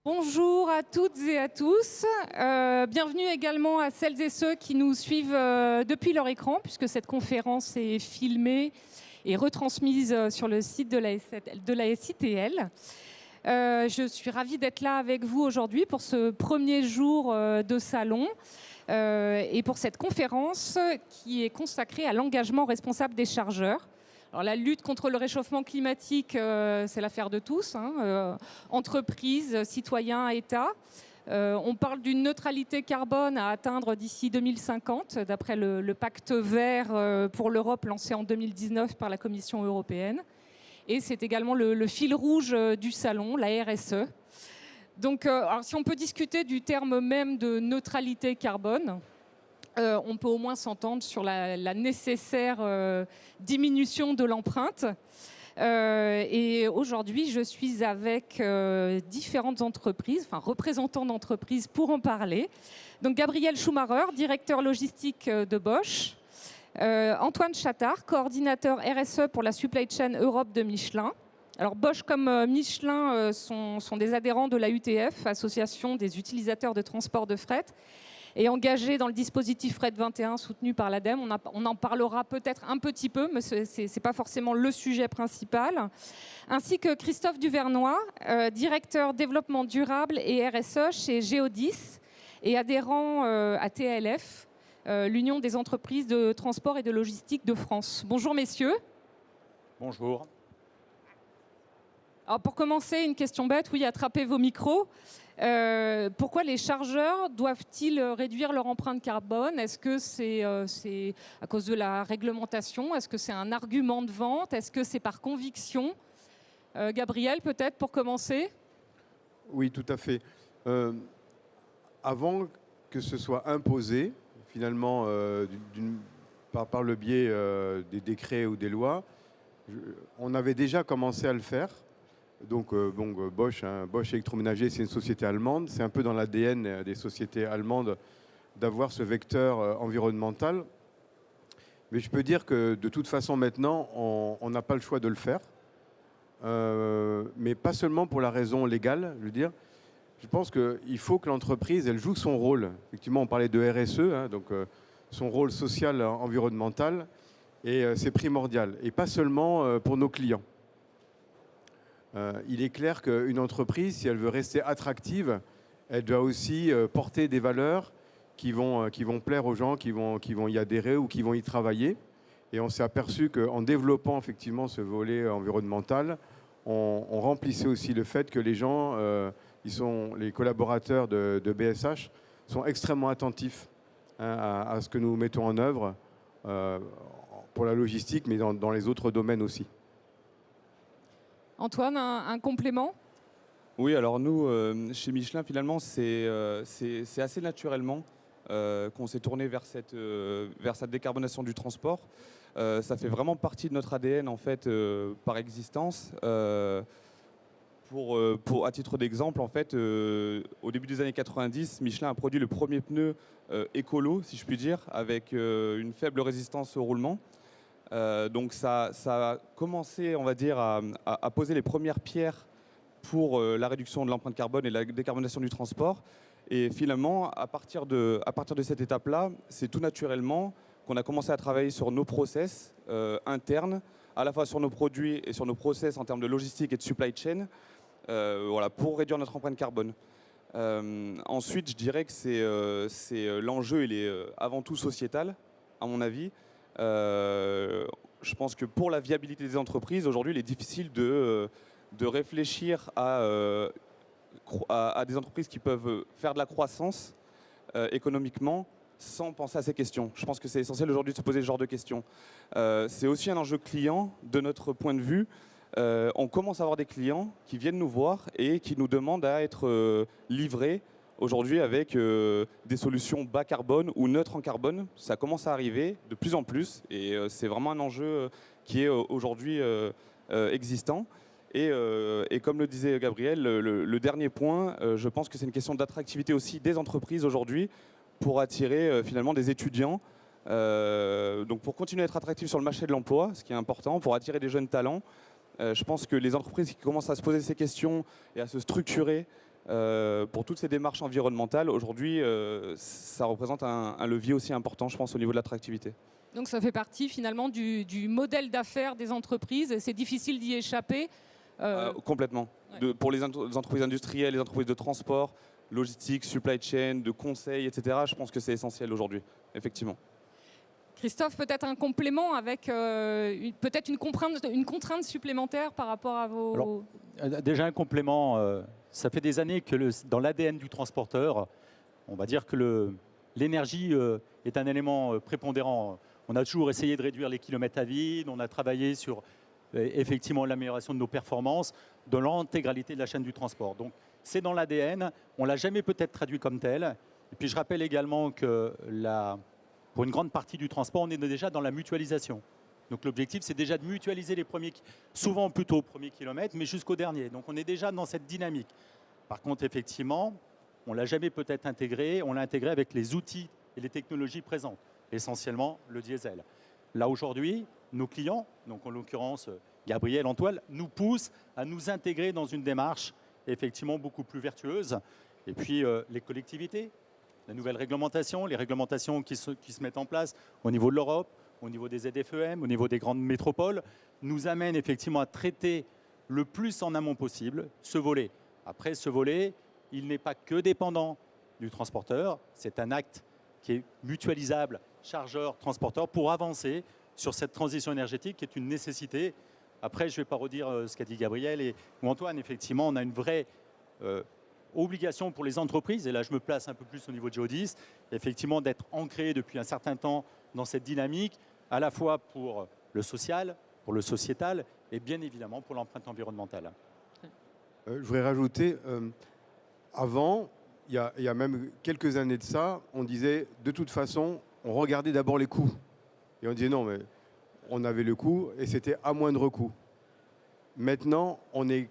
Bonjour à toutes et à tous. Bienvenue également à celles et ceux qui nous suivent depuis leur écran, puisque cette conférence est filmée et retransmise sur le site de la SITL. Je suis ravie d'être là avec vous aujourd'hui pour ce premier jour de salon et pour cette conférence qui est consacrée à l'engagement responsable des chargeurs. Alors, la lutte contre le réchauffement climatique, c'est l'affaire de tous, hein, entreprises, citoyens, États. On parle d'une neutralité carbone à atteindre d'ici 2050, d'après le pacte vert pour l'Europe lancé en 2019 par la Commission européenne. Et c'est également le fil rouge du salon, la RSE. Donc, alors, si on peut discuter du terme même de neutralité carbone, on peut au moins s'entendre sur la nécessaire diminution de l'empreinte. Et aujourd'hui, je suis avec différentes entreprises, enfin représentants d'entreprises pour en parler. Donc Gabriel Schumacher, directeur logistique de Bosch. Antoine Chattard, coordinateur RSE pour la Supply Chain Europe de Michelin. Alors Bosch comme Michelin sont des adhérents de la UTF, Association des utilisateurs de transport de fret, et engagé dans le dispositif Fret 21 soutenu par l'ADEME. On en parlera peut-être un petit peu, mais ce n'est pas forcément le sujet principal. Ainsi que Christophe Duvernois, directeur développement durable et RSE chez Geodis et adhérent à TLF, l'Union des entreprises de transport et de logistique de France. Bonjour messieurs. Bonjour. Alors pour commencer, une question bête, oui, attrapez vos micros. Pourquoi les chargeurs doivent-ils réduire leur empreinte carbone? Est-ce que c'est à cause de la réglementation? Est-ce que c'est un argument de vente? Est-ce que c'est par conviction? Gabriel, peut-être, pour commencer? Oui, tout à fait. Avant que ce soit imposé, finalement, par le biais des décrets ou des lois, on avait déjà commencé à le faire. Donc Bosch, Bosch Électroménager, c'est une société allemande. C'est un peu dans l'ADN des sociétés allemandes d'avoir ce vecteur environnemental. Mais je peux dire que de toute façon maintenant, on n'a pas le choix de le faire. Mais pas seulement pour la raison légale, je veux dire. Je pense qu'il faut que l'entreprise, elle joue son rôle. Effectivement, on parlait de RSE, donc son rôle social, environnemental, et c'est primordial. Et pas seulement pour nos clients. Il est clair qu'une entreprise, si elle veut rester attractive, elle doit aussi porter des valeurs qui vont plaire aux gens, qui vont y adhérer ou qui vont y travailler. Et on s'est aperçu qu'en développant effectivement ce volet environnemental, on remplissait aussi le fait que les gens, les collaborateurs de BSH, sont extrêmement attentifs à ce que nous mettons en œuvre pour la logistique, mais dans les autres domaines aussi. Antoine, un complément? Oui, alors nous, chez Michelin, finalement, c'est assez naturellement qu'on s'est tourné vers cette décarbonation du transport. Ça fait vraiment partie de notre ADN, en fait, par existence. À titre d'exemple, en fait, au début des années 90, Michelin a produit le premier pneu écolo, si je puis dire, avec une faible résistance au roulement. Donc ça a commencé, on va dire, à poser les premières pierres pour la réduction de l'empreinte carbone et la décarbonation du transport. Et finalement, à partir de cette étape-là, c'est tout naturellement qu'on a commencé à travailler sur nos process internes, à la fois sur nos produits et sur nos process en termes de logistique et de supply chain, voilà, pour réduire notre empreinte carbone. Ensuite, je dirais que l'enjeu, il est avant tout sociétal, à mon avis. Je pense que pour la viabilité des entreprises, aujourd'hui, il est difficile de réfléchir à des entreprises qui peuvent faire de la croissance économiquement sans penser à ces questions. Je pense que c'est essentiel aujourd'hui de se poser ce genre de questions. C'est aussi un enjeu client de notre point de vue. On commence à avoir des clients qui viennent nous voir et qui nous demandent à être livrés aujourd'hui avec des solutions bas carbone ou neutres en carbone. Ça commence à arriver de plus en plus et c'est vraiment un enjeu qui est aujourd'hui existant. Et comme le disait Gabriel, le dernier point, je pense que c'est une question d'attractivité aussi des entreprises aujourd'hui pour attirer finalement des étudiants. Donc pour continuer à être attractif sur le marché de l'emploi, ce qui est important, pour attirer des jeunes talents, je pense que les entreprises qui commencent à se poser ces questions et à se structurer Pour toutes ces démarches environnementales, aujourd'hui, ça représente un levier aussi important, je pense, au niveau de l'attractivité. Donc ça fait partie finalement du modèle d'affaires des entreprises et c'est difficile d'y échapper. Complètement. Ouais. Pour les entreprises industrielles, les entreprises de transport, logistique, supply chain, de conseil, etc., je pense que c'est essentiel aujourd'hui, effectivement. Christophe, peut-être un complément avec peut-être une contrainte supplémentaire par rapport à vos... Alors, déjà un complément, ça fait des années que dans l'ADN du transporteur, on va dire que l'énergie est un élément prépondérant. On a toujours essayé de réduire les kilomètres à vide, on a travaillé sur effectivement l'amélioration de nos performances dans l'intégralité de la chaîne du transport. Donc c'est dans l'ADN, on ne l'a jamais peut-être traduit comme tel. Et puis je rappelle également que pour une grande partie du transport, on est déjà dans la mutualisation. Donc l'objectif, c'est déjà de mutualiser les premiers, souvent plutôt au premier kilomètre, mais jusqu'au dernier. Donc on est déjà dans cette dynamique. Par contre, effectivement, on ne l'a jamais peut-être intégré, on l'a intégré avec les outils et les technologies présentes, essentiellement le diesel. Là aujourd'hui, nos clients, donc en l'occurrence Gabriel, Antoine, nous poussent à nous intégrer dans une démarche effectivement beaucoup plus vertueuse. Et puis les collectivités, la nouvelle réglementation, les réglementations qui se mettent en place au niveau de l'Europe, au niveau des ZFEM, au niveau des grandes métropoles, nous amènent effectivement à traiter le plus en amont possible ce volet. Après, ce volet, il n'est pas que dépendant du transporteur, c'est un acte qui est mutualisable, chargeur, transporteur, pour avancer sur cette transition énergétique qui est une nécessité. Après, je ne vais pas redire ce qu'a dit Gabriel ou Antoine, effectivement, on a une vraie obligation pour les entreprises, et là je me place un peu plus au niveau de Geodis, effectivement d'être ancré depuis un certain temps dans cette dynamique, à la fois pour le social, pour le sociétal, et bien évidemment pour l'empreinte environnementale. Je voudrais rajouter, avant, il y a même quelques années de ça, on disait de toute façon, on regardait d'abord les coûts. Et on disait non, mais on avait le coût et c'était à moindre coût. Maintenant, on est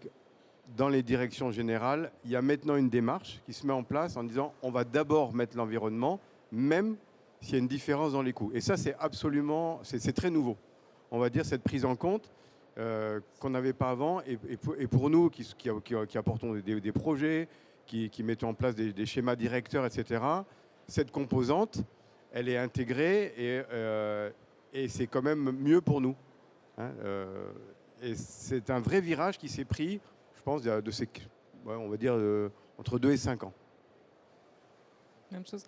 dans les directions générales. Il y a maintenant une démarche qui se met en place en disant on va d'abord mettre l'environnement, même s'il y a une différence dans les coûts. Et ça, c'est absolument, c'est très nouveau. On va dire cette prise en compte qu'on n'avait pas avant. Et pour nous, qui apportons des projets, qui mettons en place des schémas directeurs, etc., cette composante, elle est intégrée et c'est quand même mieux pour nous. Hein, et c'est un vrai virage qui s'est pris, je pense, on va dire entre 2 et 5 ans. Même chose.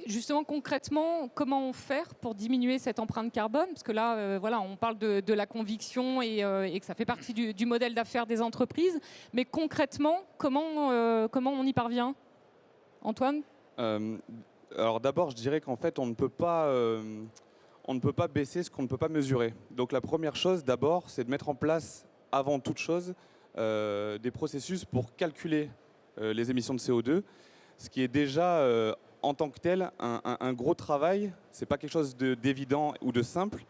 Justement, concrètement, comment faire pour diminuer cette empreinte carbone? Parce que là, voilà, on parle de la conviction et que ça fait partie du modèle d'affaires des entreprises. Mais concrètement, comment on y parvient? Antoine? Alors d'abord, je dirais qu'en fait, on ne peut pas baisser ce qu'on ne peut pas mesurer. Donc la première chose, d'abord, c'est de mettre en place, avant toute chose, des processus pour calculer les émissions de CO2, ce qui est déjà en tant que tel un gros travail. Ce n'est pas quelque chose d'évident ou de simple.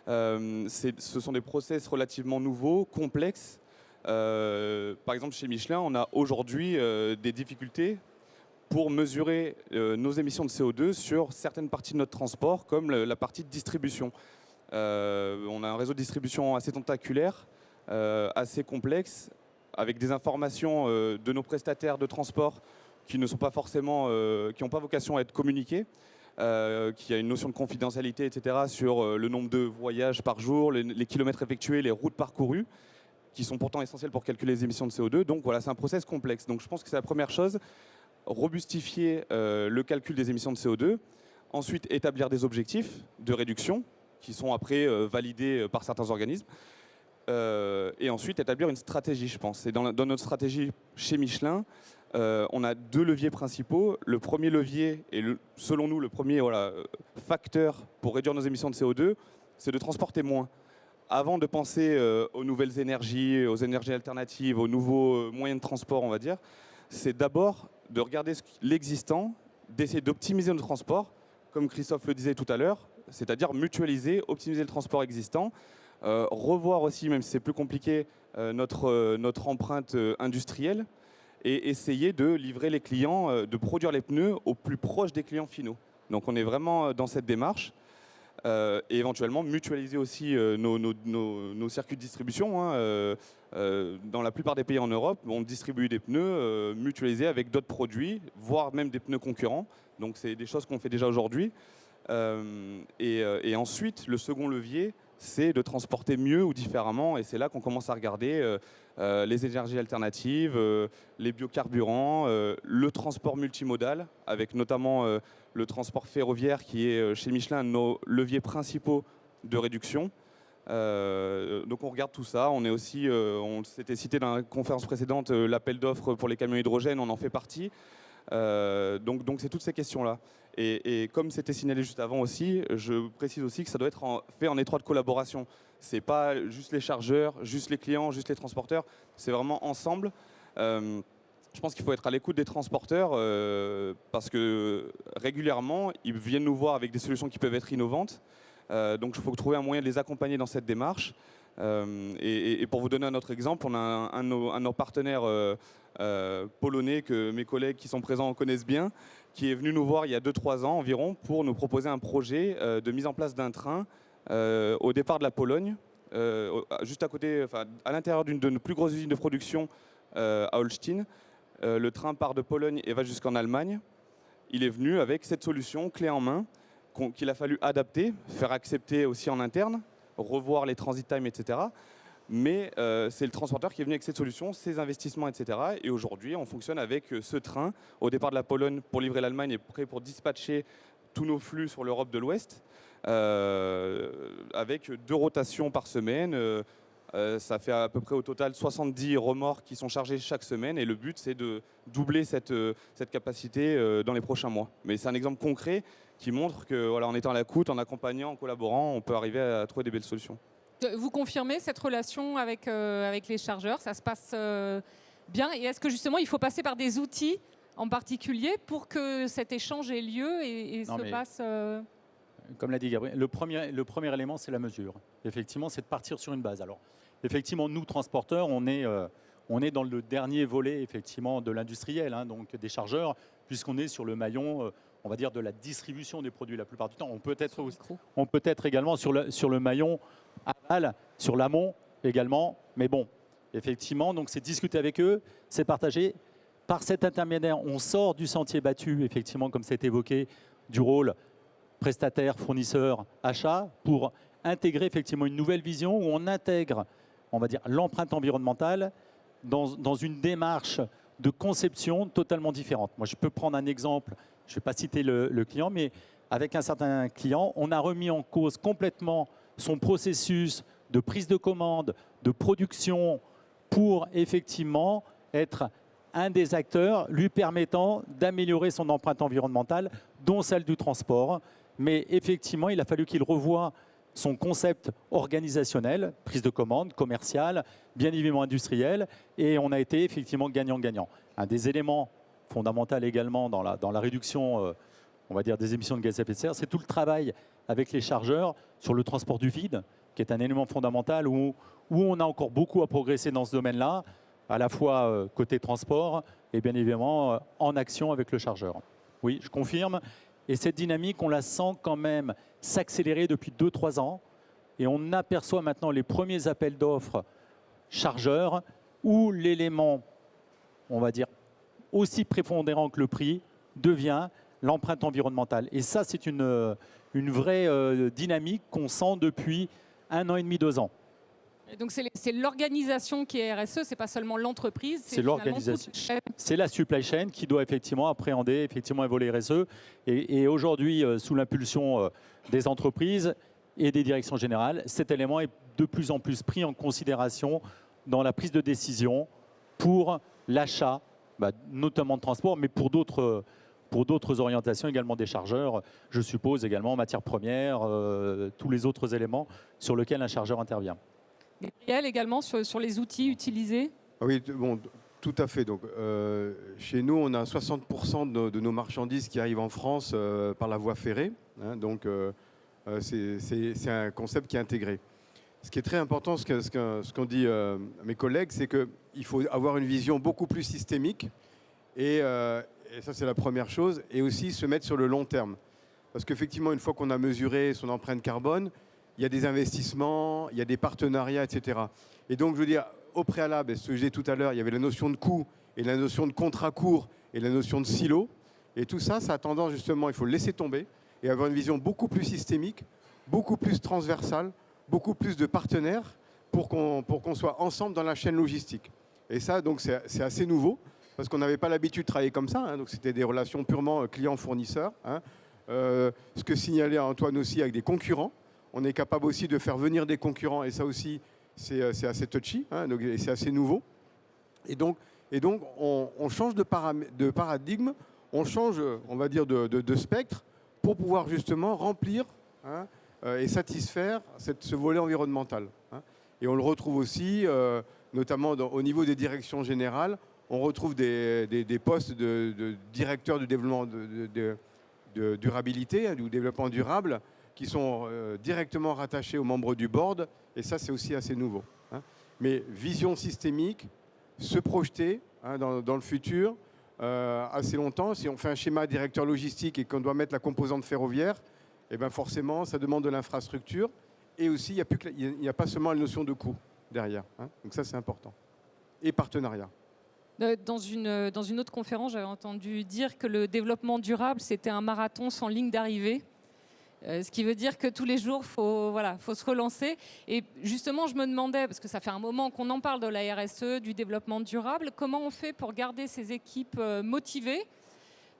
Ce sont des process relativement nouveaux, complexes. Par exemple, chez Michelin, on a aujourd'hui des difficultés pour mesurer nos émissions de CO2 sur certaines parties de notre transport, comme la partie de distribution. On a un réseau de distribution assez tentaculaire, assez complexe, avec des informations de nos prestataires de transport qui ne sont pas forcément, qui n'ont pas vocation à être communiquées, qui a une notion de confidentialité, etc., sur le nombre de voyages par jour, les kilomètres effectués, les routes parcourues, qui sont pourtant essentielles pour calculer les émissions de CO2. Donc voilà, c'est un process complexe. Donc je pense que c'est la première chose, robustifier le calcul des émissions de CO2, ensuite établir des objectifs de réduction, qui sont après validés par certains organismes, et ensuite établir une stratégie, je pense. Et dans notre stratégie chez Michelin, on a 2 leviers principaux. Le premier levier, et selon nous le premier facteur pour réduire nos émissions de CO2, c'est de transporter moins. Avant de penser aux nouvelles énergies, aux énergies alternatives, aux nouveaux moyens de transport, on va dire, c'est d'abord de regarder l'existant, d'essayer d'optimiser nos transports, comme Christophe le disait tout à l'heure, c'est-à-dire mutualiser, optimiser le transport existant, revoir aussi, même si c'est plus compliqué, notre empreinte industrielle, et essayer de livrer les clients, de produire les pneus au plus proche des clients finaux. Donc on est vraiment dans cette démarche. et éventuellement mutualiser aussi nos circuits de distribution. Hein, dans la plupart des pays en Europe, on distribue des pneus mutualisés avec d'autres produits, voire même des pneus concurrents. Donc c'est des choses qu'on fait déjà aujourd'hui. Et ensuite, le second levier, c'est de transporter mieux ou différemment. Et c'est là qu'on commence à regarder les énergies alternatives, les biocarburants, le transport multimodal, avec notamment le transport ferroviaire qui est chez Michelin un de nos leviers principaux de réduction. Donc on regarde tout ça. On est aussi, on s'était cité dans la conférence précédente, l'appel d'offres pour les camions hydrogène, on en fait partie. Donc c'est toutes ces questions-là. Et comme c'était signalé juste avant aussi, je précise aussi que ça doit être fait en étroite collaboration. C'est pas juste les chargeurs, juste les clients, juste les transporteurs. C'est vraiment ensemble. Je pense qu'il faut être à l'écoute des transporteurs parce que régulièrement, ils viennent nous voir avec des solutions qui peuvent être innovantes. Donc il faut trouver un moyen de les accompagner dans cette démarche. Et pour vous donner un autre exemple, on a un de nos partenaires polonais que mes collègues qui sont présents connaissent bien, qui est venu nous voir il y a 2-3 ans environ pour nous proposer un projet de mise en place d'un train au départ de la Pologne, juste à côté, enfin, à l'intérieur d'une de nos plus grosses usines de production à Holstein. Le train part de Pologne et va jusqu'en Allemagne. Il est venu avec cette solution clé en main qu'il a fallu adapter, faire accepter aussi en interne, revoir les transit times, etc. Mais c'est le transporteur qui est venu avec cette solution, ses investissements, etc. Et aujourd'hui, on fonctionne avec ce train au départ de la Pologne pour livrer l'Allemagne et prêt pour dispatcher tous nos flux sur l'Europe de l'Ouest, avec 2 rotations par semaine. Ça fait à peu près au total 70 remorques qui sont chargées chaque semaine. Et le but, c'est de doubler cette capacité dans les prochains mois. Mais c'est un exemple concret qui montre que, voilà, en étant à l'écoute, en accompagnant, en collaborant, on peut arriver à trouver des belles solutions. Vous confirmez cette relation avec les chargeurs? Ça se passe bien? Et est-ce que justement, il faut passer par des outils en particulier pour que cet échange ait lieu et se passe Comme l'a dit Gabriel, le premier élément, c'est la mesure. Effectivement, c'est de partir sur une base. Alors, effectivement, nous, transporteurs, on est dans le dernier volet effectivement, de l'industriel, hein, donc des chargeurs, puisqu'on est sur le maillon, on va dire, de la distribution des produits la plupart du temps. On peut être également sur le maillon aval, sur l'amont également. Mais bon, effectivement, donc c'est discuter avec eux, c'est partager. Par cet intermédiaire, on sort du sentier battu, effectivement, comme c'est évoqué, du rôle prestataire, fournisseur, achat, pour intégrer effectivement une nouvelle vision où on intègre, on va dire, l'empreinte environnementale dans une démarche de conception totalement différente. Moi, je peux prendre un exemple, je ne vais pas citer le client, mais avec un certain client, on a remis en cause complètement son processus de prise de commande, de production, pour effectivement être un des acteurs lui permettant d'améliorer son empreinte environnementale, dont celle du transport. Mais effectivement, il a fallu qu'il revoie son concept organisationnel, prise de commande, commerciale, bien évidemment industrielle, et on a été effectivement gagnant-gagnant. Un des éléments fondamentaux également dans la réduction, on va dire, des émissions de gaz à effet de serre, c'est tout le travail avec les chargeurs sur le transport du vide, qui est un élément fondamental où on a encore beaucoup à progresser dans ce domaine-là, à la fois côté transport et bien évidemment en action avec le chargeur. Oui, je confirme. Et cette dynamique, on la sent quand même s'accélérer depuis 2-3 ans. Et on aperçoit maintenant les premiers appels d'offres chargeurs où l'élément, on va dire, aussi prépondérant que le prix devient l'empreinte environnementale. Et ça, c'est une vraie dynamique qu'on sent depuis 1 an et demi, 2 ans. Et donc c'est l'organisation qui est RSE, c'est pas seulement l'entreprise, c'est l'organisation. C'est la supply chain qui doit effectivement appréhender effectivement un volet RSE. Et aujourd'hui, sous l'impulsion des entreprises et des directions générales, cet élément est de plus en plus pris en considération dans la prise de décision pour l'achat, notamment de transport, mais pour d'autres orientations également des chargeurs, je suppose également matières premières, tous les autres éléments sur lesquels un chargeur intervient. Gabriel, également sur les outils utilisés? Oui, bon, tout à fait. Donc, chez nous, on a 60% de nos marchandises qui arrivent en France par la voie ferrée. Hein, donc, c'est un concept qui est intégré. Ce qui est très important, ce qu'ont dit mes collègues, c'est qu'il faut avoir une vision beaucoup plus systémique. Et ça, c'est la première chose. Et aussi se mettre sur le long terme. Parce qu'effectivement, une fois qu'on a mesuré son empreinte carbone, il y a des investissements, il y a des partenariats, etc. Et donc, je veux dire, au préalable, ce que je disais tout à l'heure, il y avait la notion de coût et la notion de contrat court et la notion de silo. Et tout ça, ça a tendance justement, il faut le laisser tomber et avoir une vision beaucoup plus systémique, beaucoup plus transversale, beaucoup plus de partenaires pour qu'on soit ensemble dans la chaîne logistique. Et ça, donc, c'est assez nouveau parce qu'on n'avait pas l'habitude de travailler comme ça. Hein, donc, c'était des relations purement client-fournisseur. Hein. Ce que signalait Antoine aussi avec des concurrents. On est capable aussi de faire venir des concurrents et ça aussi, c'est assez touchy, hein, donc, et c'est assez nouveau. Et donc on change de paradigme, on change, on va dire, de spectre pour pouvoir justement remplir, hein, et satisfaire ce volet environnemental. Hein. Et on le retrouve aussi, notamment au niveau des directions générales, on retrouve des postes de directeurs du développement de durabilité, hein, du développement durable, qui sont directement rattachés aux membres du board, et ça c'est aussi assez nouveau. Hein. Mais vision systémique, se projeter, hein, dans le futur, assez longtemps. Si on fait un schéma directeur logistique et qu'on doit mettre la composante ferroviaire, eh ben forcément ça demande de l'infrastructure, et aussi il n'y a pas seulement la notion de coût derrière. Hein. Donc ça c'est important. Et partenariat. Dans une autre conférence, j'avais entendu dire que le développement durable, c'était un marathon sans ligne d'arrivée. Ce qui veut dire que tous les jours, faut se relancer. Et justement, je me demandais, parce que ça fait un moment qu'on en parle de la RSE, du développement durable, comment on fait pour garder ces équipes motivées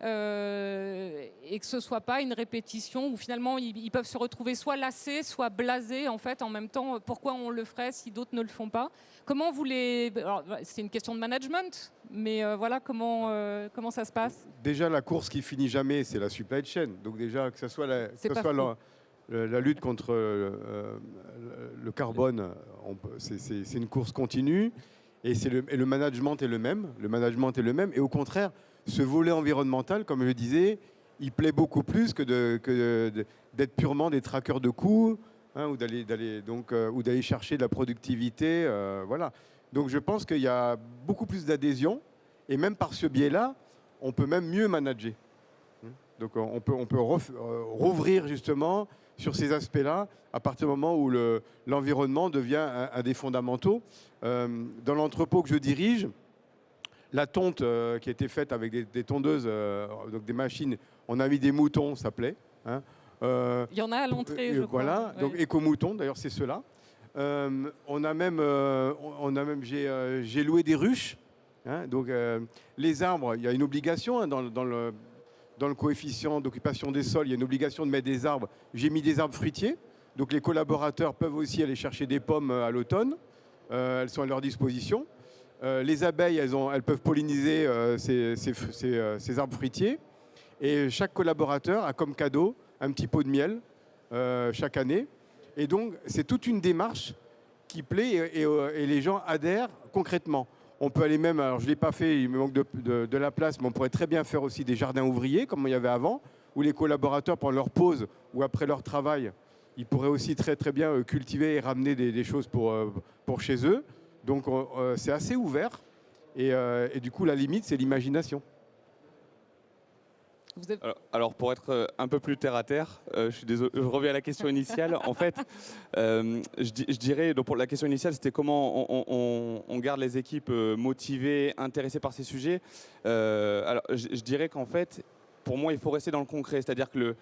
et que ce ne soit pas une répétition où finalement ils peuvent se retrouver soit lassés, soit blasés en fait en même temps. Pourquoi on le ferait si d'autres ne le font pas? Comment vous les... Alors, c'est une question de management, mais voilà, comment ça se passe? Déjà, la course qui finit jamais, c'est la supply chain. Donc déjà, que ce soit la lutte contre le carbone, c'est une course continue. Et le management est le même. Le management est le même. Et au contraire, ce volet environnemental, comme je le disais, il plaît beaucoup plus que d'être purement des traqueurs de coûts, hein, ou d'aller chercher de la productivité. Voilà. Donc je pense qu'il y a beaucoup plus d'adhésion. Et même par ce biais-là, on peut même mieux manager. Donc on peut rouvrir justement sur ces aspects-là à partir du moment où l'environnement devient un des fondamentaux. Dans l'entrepôt que je dirige, la tonte qui a été faite avec des tondeuses, donc des machines, on a mis des moutons, ça plaît. Hein. Il y en a à l'entrée, je crois. Voilà, donc ouais. Éco-moutons, d'ailleurs c'est ceux-là. J'ai loué des ruches. Hein, donc les arbres, il y a une obligation, hein, dans le coefficient d'occupation des sols, il y a une obligation de mettre des arbres. J'ai mis des arbres fruitiers, donc les collaborateurs peuvent aussi aller chercher des pommes à l'automne. Elles sont à leur disposition. Les abeilles, elles peuvent polliniser ces arbres fruitiers. Et chaque collaborateur a comme cadeau un petit pot de miel chaque année. Et donc, c'est toute une démarche qui plaît et les gens adhèrent concrètement. On peut aller même, alors je ne l'ai pas fait, il me manque de la place, mais on pourrait très bien faire aussi des jardins ouvriers, comme il y avait avant, où les collaborateurs, pendant leur pause ou après leur travail, ils pourraient aussi très très bien cultiver et ramener des choses pour chez eux. Donc c'est assez ouvert, et du coup la limite c'est l'imagination. Alors pour être un peu plus terre à terre, je suis désolé, je reviens à la question initiale. En fait, je dirais, donc pour la question initiale, c'était comment on garde les équipes motivées, intéressées par ces sujets. Alors je dirais qu'en fait, pour moi, il faut rester dans le concret. C'est-à-dire que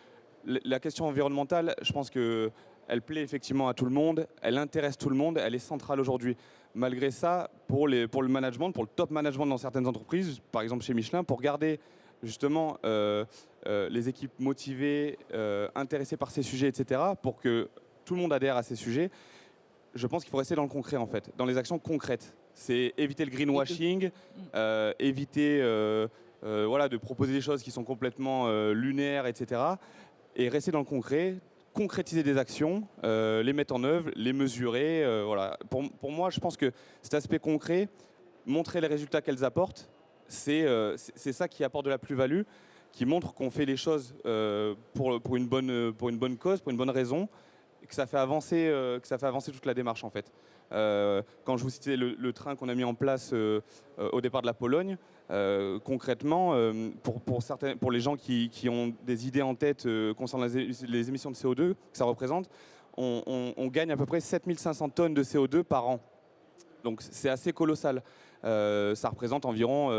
la question environnementale, je pense qu'elle plaît effectivement à tout le monde, elle intéresse tout le monde, elle est centrale aujourd'hui. Malgré ça, pour le management, pour le top management dans certaines entreprises, par exemple chez Michelin, pour garder justement les équipes motivées, intéressées par ces sujets, etc., pour que tout le monde adhère à ces sujets, je pense qu'il faut rester dans le concret, en fait, dans les actions concrètes. C'est éviter le greenwashing, éviter de proposer des choses qui sont complètement lunaires, etc., et rester dans le concret, concrétiser des actions, les mettre en œuvre, les mesurer. Voilà. Pour moi, je pense que cet aspect concret, montrer les résultats qu'elles apportent, c'est ça qui apporte de la plus-value, qui montre qu'on fait les choses pour une bonne cause, pour une bonne raison, que ça fait avancer, toute la démarche en fait. Quand je vous citais le train qu'on a mis en place au départ de la Pologne, concrètement, pour les gens qui ont des idées en tête concernant les émissions de CO2 que ça représente, on gagne à peu près 7500 tonnes de CO2 par an. Donc c'est assez colossal. Ça représente environ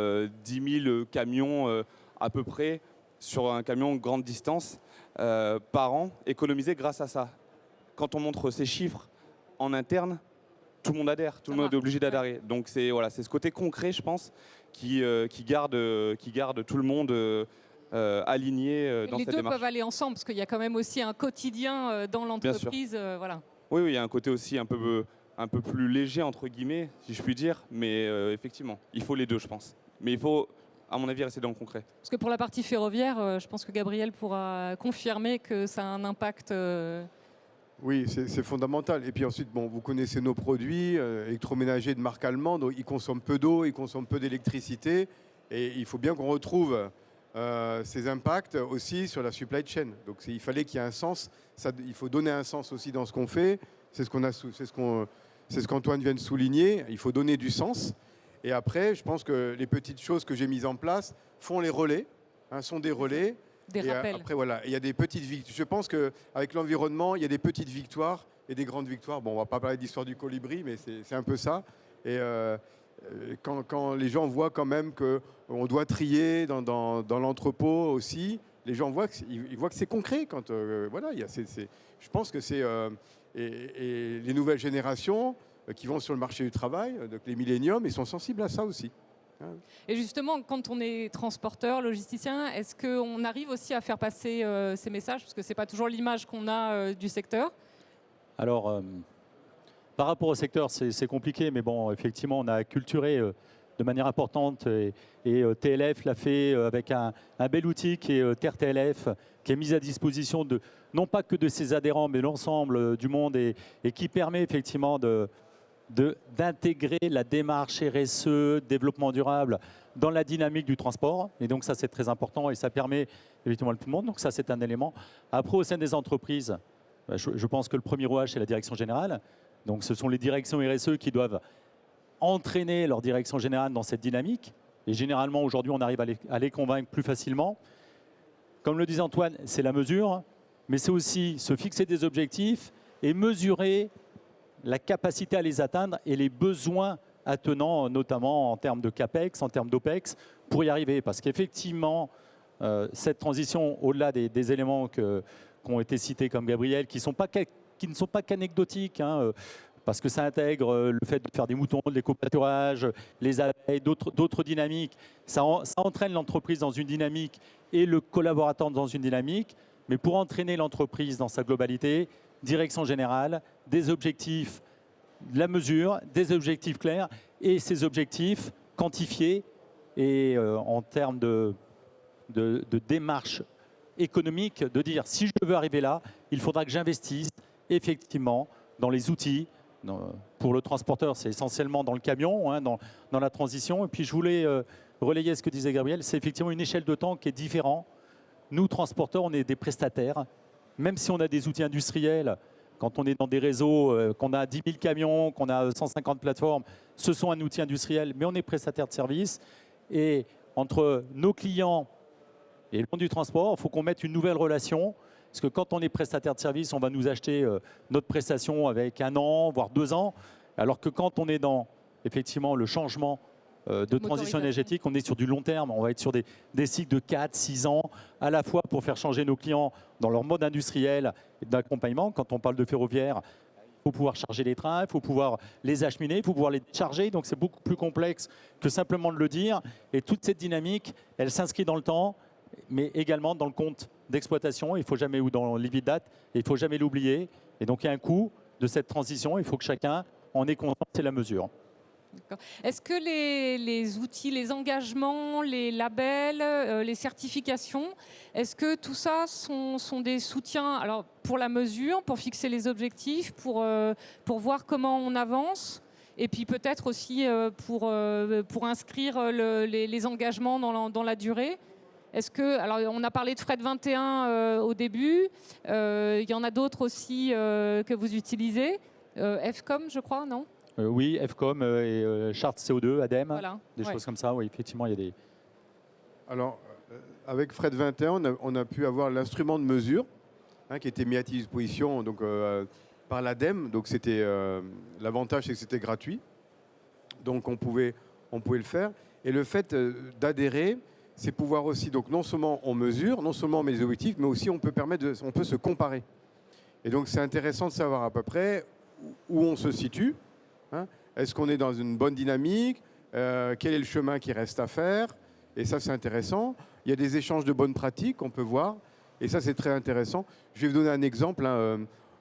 10 000 camions à peu près sur un camion grande distance par an économisés grâce à ça. Quand on montre ces chiffres en interne, tout le monde adhère, tout le monde est obligé d'adhérer. Donc c'est ce côté concret, je pense, qui garde tout le monde aligné dans cette démarche. Les deux peuvent aller ensemble, parce qu'il y a quand même aussi un quotidien dans l'entreprise. Voilà. Oui, il y a un côté aussi un peu plus léger, entre guillemets, si je puis dire. Mais effectivement, il faut les deux, je pense. Mais il faut, à mon avis, rester dans le concret. Parce que pour la partie ferroviaire, je pense que Gabriel pourra confirmer que ça a un impact. Oui, c'est fondamental. Et puis ensuite, bon, vous connaissez nos produits électroménagers de marque allemande. Donc ils consomment peu d'eau, ils consomment peu d'électricité. Et il faut bien qu'on retrouve ces impacts aussi sur la supply chain. Donc il fallait qu'il y ait un sens. Il faut donner un sens aussi dans ce qu'on fait. C'est ce qu'Antoine vient de souligner. Il faut donner du sens. Et après, je pense que les petites choses que j'ai mises en place font les relais, sont des relais. Des rappels. Après, voilà, il y a des petites victoires. Je pense qu'avec l'environnement, il y a des petites victoires et des grandes victoires. Bon, on ne va pas parler d'histoire du colibri, mais c'est un peu ça. Et quand les gens voient quand même qu'on doit trier dans l'entrepôt aussi, les gens voient que c'est concret. Voilà, je pense que c'est... et les nouvelles générations qui vont sur le marché du travail, donc les milléniums, ils sont sensibles à ça aussi. Et justement, quand on est transporteur, logisticien, est-ce qu'on arrive aussi à faire passer ces messages? Parce que ce n'est pas toujours l'image qu'on a du secteur. Alors, par rapport au secteur, c'est compliqué, mais bon, effectivement, on a acculturé de manière importante et TLF l'a fait avec un bel outil qui est Terre TLF, qui est mis à disposition non pas que de ses adhérents, mais l'ensemble du monde et qui permet effectivement d'intégrer la démarche RSE, développement durable, dans la dynamique du transport. Et donc ça, c'est très important et ça permet effectivement à tout le monde. Donc ça, c'est un élément. Après, au sein des entreprises, je pense que le premier rouage, c'est la direction générale. Donc ce sont les directions RSE qui doivent entraîner leur direction générale dans cette dynamique. Et généralement, aujourd'hui, on arrive à les convaincre plus facilement. Comme le disait Antoine, c'est la mesure, mais c'est aussi se fixer des objectifs et mesurer la capacité à les atteindre et les besoins attenants, notamment en termes de CAPEX, en termes d'OPEX, pour y arriver. Parce qu'effectivement, cette transition, au-delà des éléments qui ont été cités comme Gabriel, qui ne sont pas qu'anecdotiques, parce que ça intègre le fait de faire des moutons, de l'éco-pâturage, les abeilles, d'autres dynamiques. Ça entraîne l'entreprise dans une dynamique et le collaborateur dans une dynamique. Mais pour entraîner l'entreprise dans sa globalité, direction générale, des objectifs, de la mesure, des objectifs clairs et ces objectifs quantifiés et en termes de démarche économique, de dire si je veux arriver là, il faudra que j'investisse effectivement dans les outils. Pour le transporteur, c'est essentiellement dans le camion, dans la transition. Et puis je voulais relayer ce que disait Gabriel, c'est effectivement une échelle de temps qui est différente. Nous, transporteurs, on est des prestataires. Même si on a des outils industriels, quand on est dans des réseaux, qu'on a 10 000 camions, qu'on a 150 plateformes, ce sont un outil industriel, mais on est prestataire de service. Et entre nos clients et le monde du transport, il faut qu'on mette une nouvelle relation. Parce que quand on est prestataire de service, on va nous acheter notre prestation avec 1 an, voire 2 ans. Alors que quand on est dans effectivement le changement de transition énergétique, on est sur du long terme. On va être sur des cycles de 4-6 ans, à la fois pour faire changer nos clients dans leur mode industriel et d'accompagnement. Quand on parle de ferroviaire, il faut pouvoir charger les trains, il faut pouvoir les acheminer, il faut pouvoir les charger. Donc c'est beaucoup plus complexe que simplement de le dire. Et toute cette dynamique, elle s'inscrit dans le temps, mais également dans le compte d'exploitation. Il faut jamais, ou dans l'EBITDA, il ne faut jamais l'oublier. Et donc il y a un coût de cette transition. Il faut que chacun en ait conscience et la mesure. Est-ce que les outils, les engagements, les labels, les certifications, est-ce que tout ça sont des soutiens pour la mesure, pour fixer les objectifs, pour voir comment on avance, et puis peut-être aussi pour inscrire les engagements dans la durée? Est-ce que, alors on a parlé de Fred 21 au début, il y en a d'autres aussi que vous utilisez, FCOM je crois, non? Oui, FCOM et Chart CO2, ADEME, Voilà. des choses comme ça. Oui, effectivement, il y a des... Alors, avec Fred 21, on a pu avoir l'instrument de mesure qui était mis à disposition donc, par l'ADEME. Donc, l'avantage, c'est que c'était gratuit. Donc, on pouvait le faire. Et le fait d'adhérer, c'est pouvoir aussi, donc non seulement on mesure, non seulement on met des objectifs, mais aussi on peut se comparer. Et donc, c'est intéressant de savoir à peu près où on se situe. Est-ce qu'on est dans une bonne dynamique? Quel est le chemin qui reste à faire? Et ça, c'est intéressant. Il y a des échanges de bonnes pratiques qu'on peut voir. Et ça, c'est très intéressant. Je vais vous donner un exemple.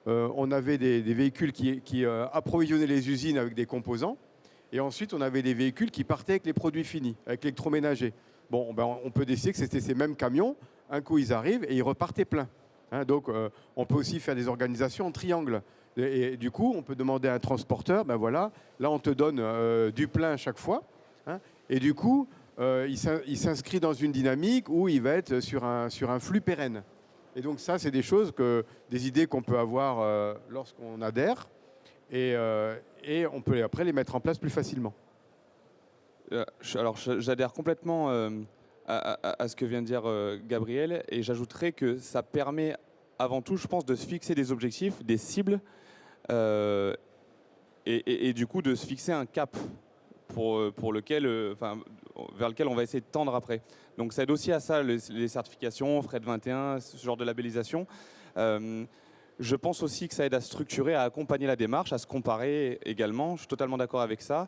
On avait des véhicules qui approvisionnaient les usines avec des composants. Et ensuite, on avait des véhicules qui partaient avec les produits finis, avec l'électroménager. Bon, ben, on peut décider que c'était ces mêmes camions. Un coup, ils arrivent et ils repartaient pleins. Donc, on peut aussi faire des organisations en triangle. Et du coup, on peut demander à un transporteur, ben voilà, là, on te donne du plein à chaque fois. Et du coup, il s'inscrit dans une dynamique où il va être sur un flux pérenne. Et donc ça, c'est des idées qu'on peut avoir lorsqu'on adhère. Et on peut après les mettre en place plus facilement. Alors, j'adhère complètement à ce que vient de dire Gabriel. Et j'ajouterais que ça permet avant tout, je pense, de se fixer des objectifs, des cibles. Et du coup, de se fixer un cap vers lequel on va essayer de tendre après. Donc ça aide aussi à ça, les certifications, Fred 21, ce genre de labellisation. Je pense aussi que ça aide à structurer, à accompagner la démarche, à se comparer également. Je suis totalement d'accord avec ça.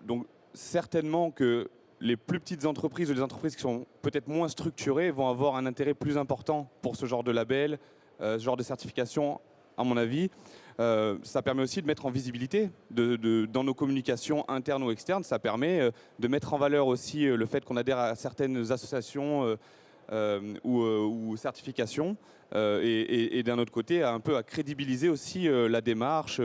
Donc certainement que les plus petites entreprises ou les entreprises qui sont peut-être moins structurées vont avoir un intérêt plus important pour ce genre de label, ce genre de certification, à mon avis. Ça permet aussi de mettre en visibilité dans nos communications internes ou externes. Ça permet de mettre en valeur aussi le fait qu'on adhère à certaines associations ou certifications. Et d'un autre côté, un peu à crédibiliser aussi la démarche,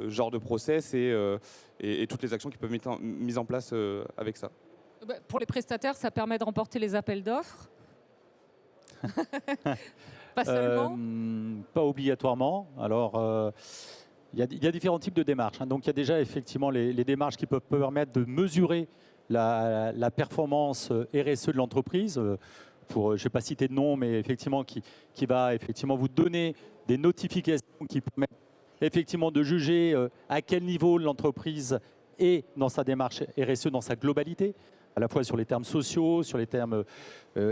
genre de process et toutes les actions qui peuvent être mises en place avec ça. Pour les prestataires, ça permet de remporter les appels d'offres. Pas seulement. Pas obligatoirement. Alors, il y a différents types de démarches. Donc, il y a déjà effectivement les démarches qui peuvent permettre de mesurer la performance RSE de l'entreprise. Je ne vais pas citer de nom, mais effectivement, qui va effectivement vous donner des notifications qui permettent effectivement de juger à quel niveau l'entreprise est dans sa démarche RSE, dans sa globalité, à la fois sur les termes sociaux, sur les termes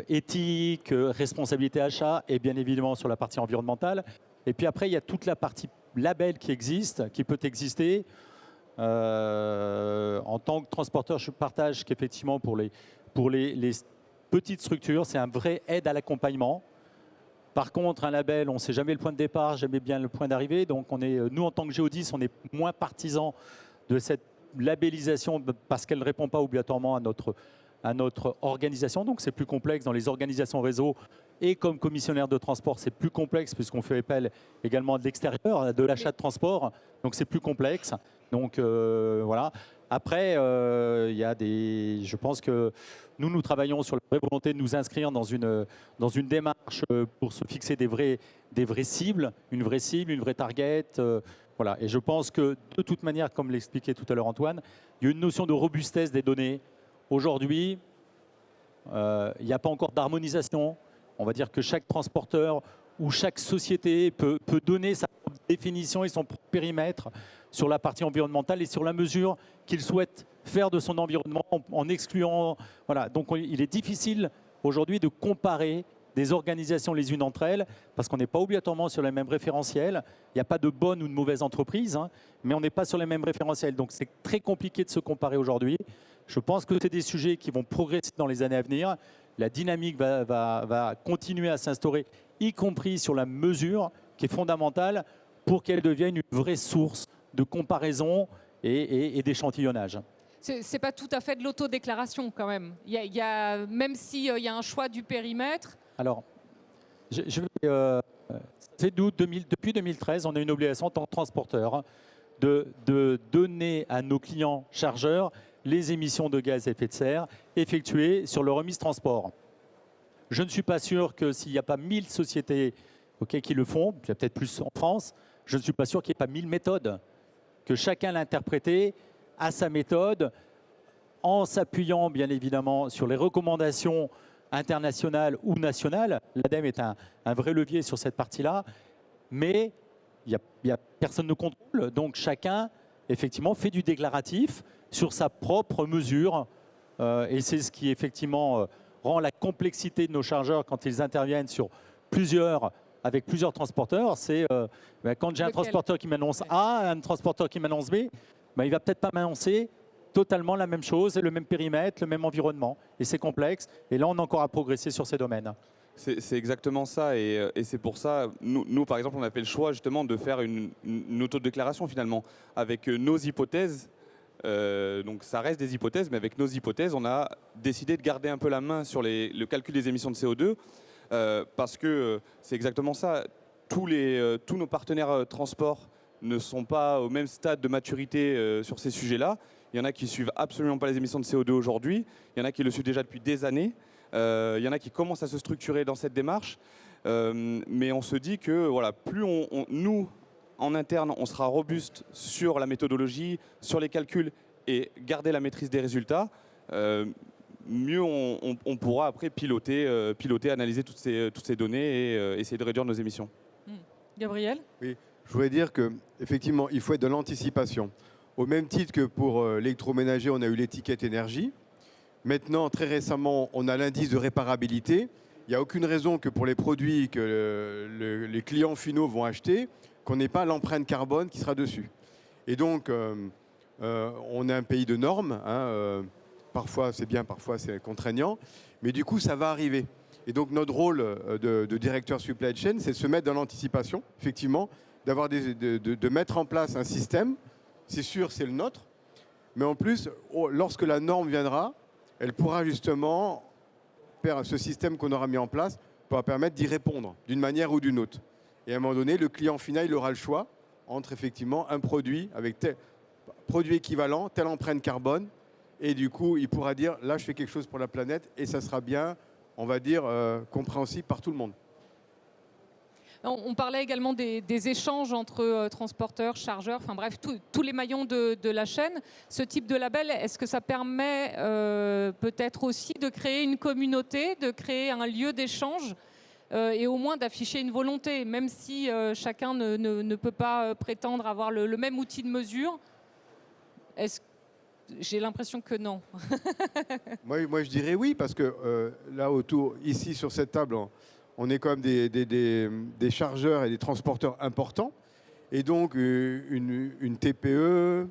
éthiques, responsabilité achat et bien évidemment sur la partie environnementale. Et puis après, il y a toute la partie label qui existe, qui peut exister. En tant que transporteur, je partage qu'effectivement pour les petites structures, c'est un vrai aide à l'accompagnement. Par contre, un label, on ne sait jamais le point de départ, jamais bien le point d'arrivée. Donc, nous, en tant que Géodis, on est moins partisans de cette labellisation parce qu'elle ne répond pas obligatoirement à notre organisation. Donc, c'est plus complexe dans les organisations réseau. Et comme commissionnaire de transport, c'est plus complexe puisqu'on fait appel également de l'extérieur, de l'achat de transport. Donc, c'est plus complexe. Donc, voilà. Après, je pense que nous travaillons sur la vraie volonté de nous inscrire dans une démarche pour se fixer des vraies cibles, une vraie target. Voilà. Et je pense que de toute manière, comme l'expliquait tout à l'heure Antoine, il y a une notion de robustesse des données. Aujourd'hui, il n'y a pas encore d'harmonisation. On va dire que chaque transporteur ou chaque société peut donner sa propre définition et son propre périmètre sur la partie environnementale et sur la mesure qu'il souhaite faire de son environnement en excluant. Voilà. Donc il est difficile aujourd'hui de comparer des organisations les unes entre elles parce qu'on n'est pas obligatoirement sur les mêmes référentiels. Il n'y a pas de bonne ou de mauvaise entreprise, mais on n'est pas sur les mêmes référentiels. Donc c'est très compliqué de se comparer aujourd'hui. Je pense que c'est des sujets qui vont progresser dans les années à venir. La dynamique va continuer à s'instaurer, y compris sur la mesure qui est fondamentale pour qu'elle devienne une vraie source de comparaison et d'échantillonnage. C'est pas tout à fait de l'autodéclaration quand même. Même s'il y a un choix du périmètre. Alors, depuis 2013, on a une obligation en tant que transporteur de donner à nos clients chargeurs les émissions de gaz à effet de serre effectuées sur le remise transport. Je ne suis pas sûr que s'il n'y a pas 1000 sociétés qui le font, il y a peut-être plus en France, je ne suis pas sûr qu'il n'y ait pas 1000 méthodes, que chacun l'interprète à sa méthode, en s'appuyant bien évidemment sur les recommandations internationales ou nationales. L'ADEME est un vrai levier sur cette partie-là, mais personne ne contrôle, donc chacun effectivement fait du déclaratif sur sa propre mesure, et c'est ce qui effectivement rend la complexité de nos chargeurs quand ils interviennent avec plusieurs transporteurs. C'est quand j'ai un transporteur qui m'annonce A, un transporteur qui m'annonce B, il ne va peut-être pas m'annoncer totalement la même chose, le même périmètre, le même environnement. Et c'est complexe. Et là, on a encore à progresser sur ces domaines. C'est exactement ça. Et c'est pour ça, nous, par exemple, on a fait le choix justement de faire une autodéclaration finalement avec nos hypothèses. Donc ça reste des hypothèses, mais avec nos hypothèses, on a décidé de garder un peu la main sur le calcul des émissions de CO2 parce que c'est exactement ça. Tous nos partenaires transport ne sont pas au même stade de maturité sur ces sujets-là. Il y en a qui suivent absolument pas les émissions de CO2 aujourd'hui. Il y en a qui le suivent déjà depuis des années. Il y en a qui commencent à se structurer dans cette démarche. Mais on se dit que voilà, plus nous, en interne, on sera robuste sur la méthodologie, sur les calculs et garder la maîtrise des résultats, mieux on pourra après piloter, analyser toutes ces données et essayer de réduire nos émissions. Gabriel ? Oui, je voudrais dire qu'effectivement, il faut être de l'anticipation. Au même titre que pour l'électroménager, on a eu l'étiquette énergie. Maintenant, très récemment, on a l'indice de réparabilité. Il n'y a aucune raison que pour les produits que les clients finaux vont acheter, qu'on n'ait pas l'empreinte carbone qui sera dessus. Et donc, on est un pays de normes. Parfois, c'est bien, parfois, c'est contraignant. Mais du coup, ça va arriver. Et donc, notre rôle de directeur supply chain, c'est de se mettre dans l'anticipation, effectivement, de mettre en place un système. C'est sûr, c'est le nôtre. Mais en plus, lorsque la norme viendra, elle pourra justement, ce système qu'on aura mis en place, pourra permettre d'y répondre d'une manière ou d'une autre. Et à un moment donné, le client final, il aura le choix entre effectivement un produit avec tel produit équivalent, telle empreinte carbone. Et du coup, il pourra dire, là, je fais quelque chose pour la planète et ça sera bien, on va dire, compréhensible par tout le monde. On parlait également des échanges entre transporteurs, chargeurs, enfin bref, tous les maillons de la chaîne. Ce type de label, est-ce que ça permet peut-être aussi de créer une communauté, de créer un lieu d'échange et au moins d'afficher une volonté, même si chacun ne peut pas prétendre avoir le même outil de mesure? J'ai l'impression que non. Moi, je dirais oui, parce que là, ici, sur cette table, on est quand même des chargeurs et des transporteurs importants. Et donc, une TPE,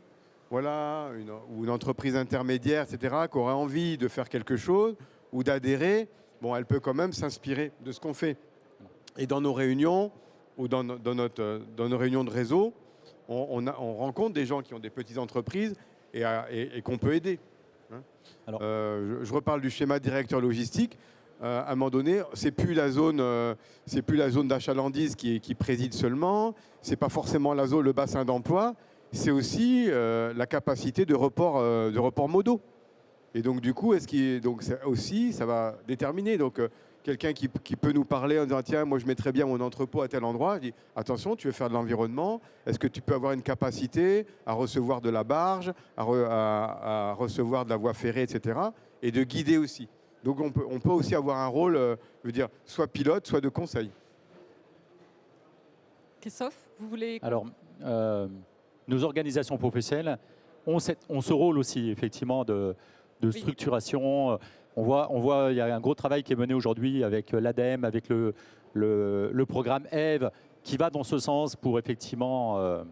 voilà, ou une entreprise intermédiaire, etc., qui aurait envie de faire quelque chose ou d'adhérer, bon, elle peut quand même s'inspirer de ce qu'on fait. Et dans nos réunions, ou dans nos réunions de réseau, on rencontre des gens qui ont des petites entreprises et qu'on peut aider. Alors, je reparle du schéma directeur logistique. À un moment donné, c'est plus la zone d'achalandise qui préside seulement. C'est pas forcément le bassin d'emploi. C'est aussi la capacité de report modaux. Et donc du coup, ça va déterminer. Donc quelqu'un qui peut nous parler en disant tiens, moi je mettrais bien mon entrepôt à tel endroit. Je dis attention, tu veux faire de l'environnement. Est-ce que tu peux avoir une capacité à recevoir de la barge, à recevoir de la voie ferrée, etc. Et de guider aussi. Donc on peut aussi avoir un rôle, je veux dire, soit pilote, soit de conseil. Christophe, vous voulez... Alors, nos organisations professionnelles ont ce rôle aussi, effectivement, de structuration. On voit, il y a un gros travail qui est mené aujourd'hui avec l'ADEME, avec le programme EVE, qui va dans ce sens pour effectivement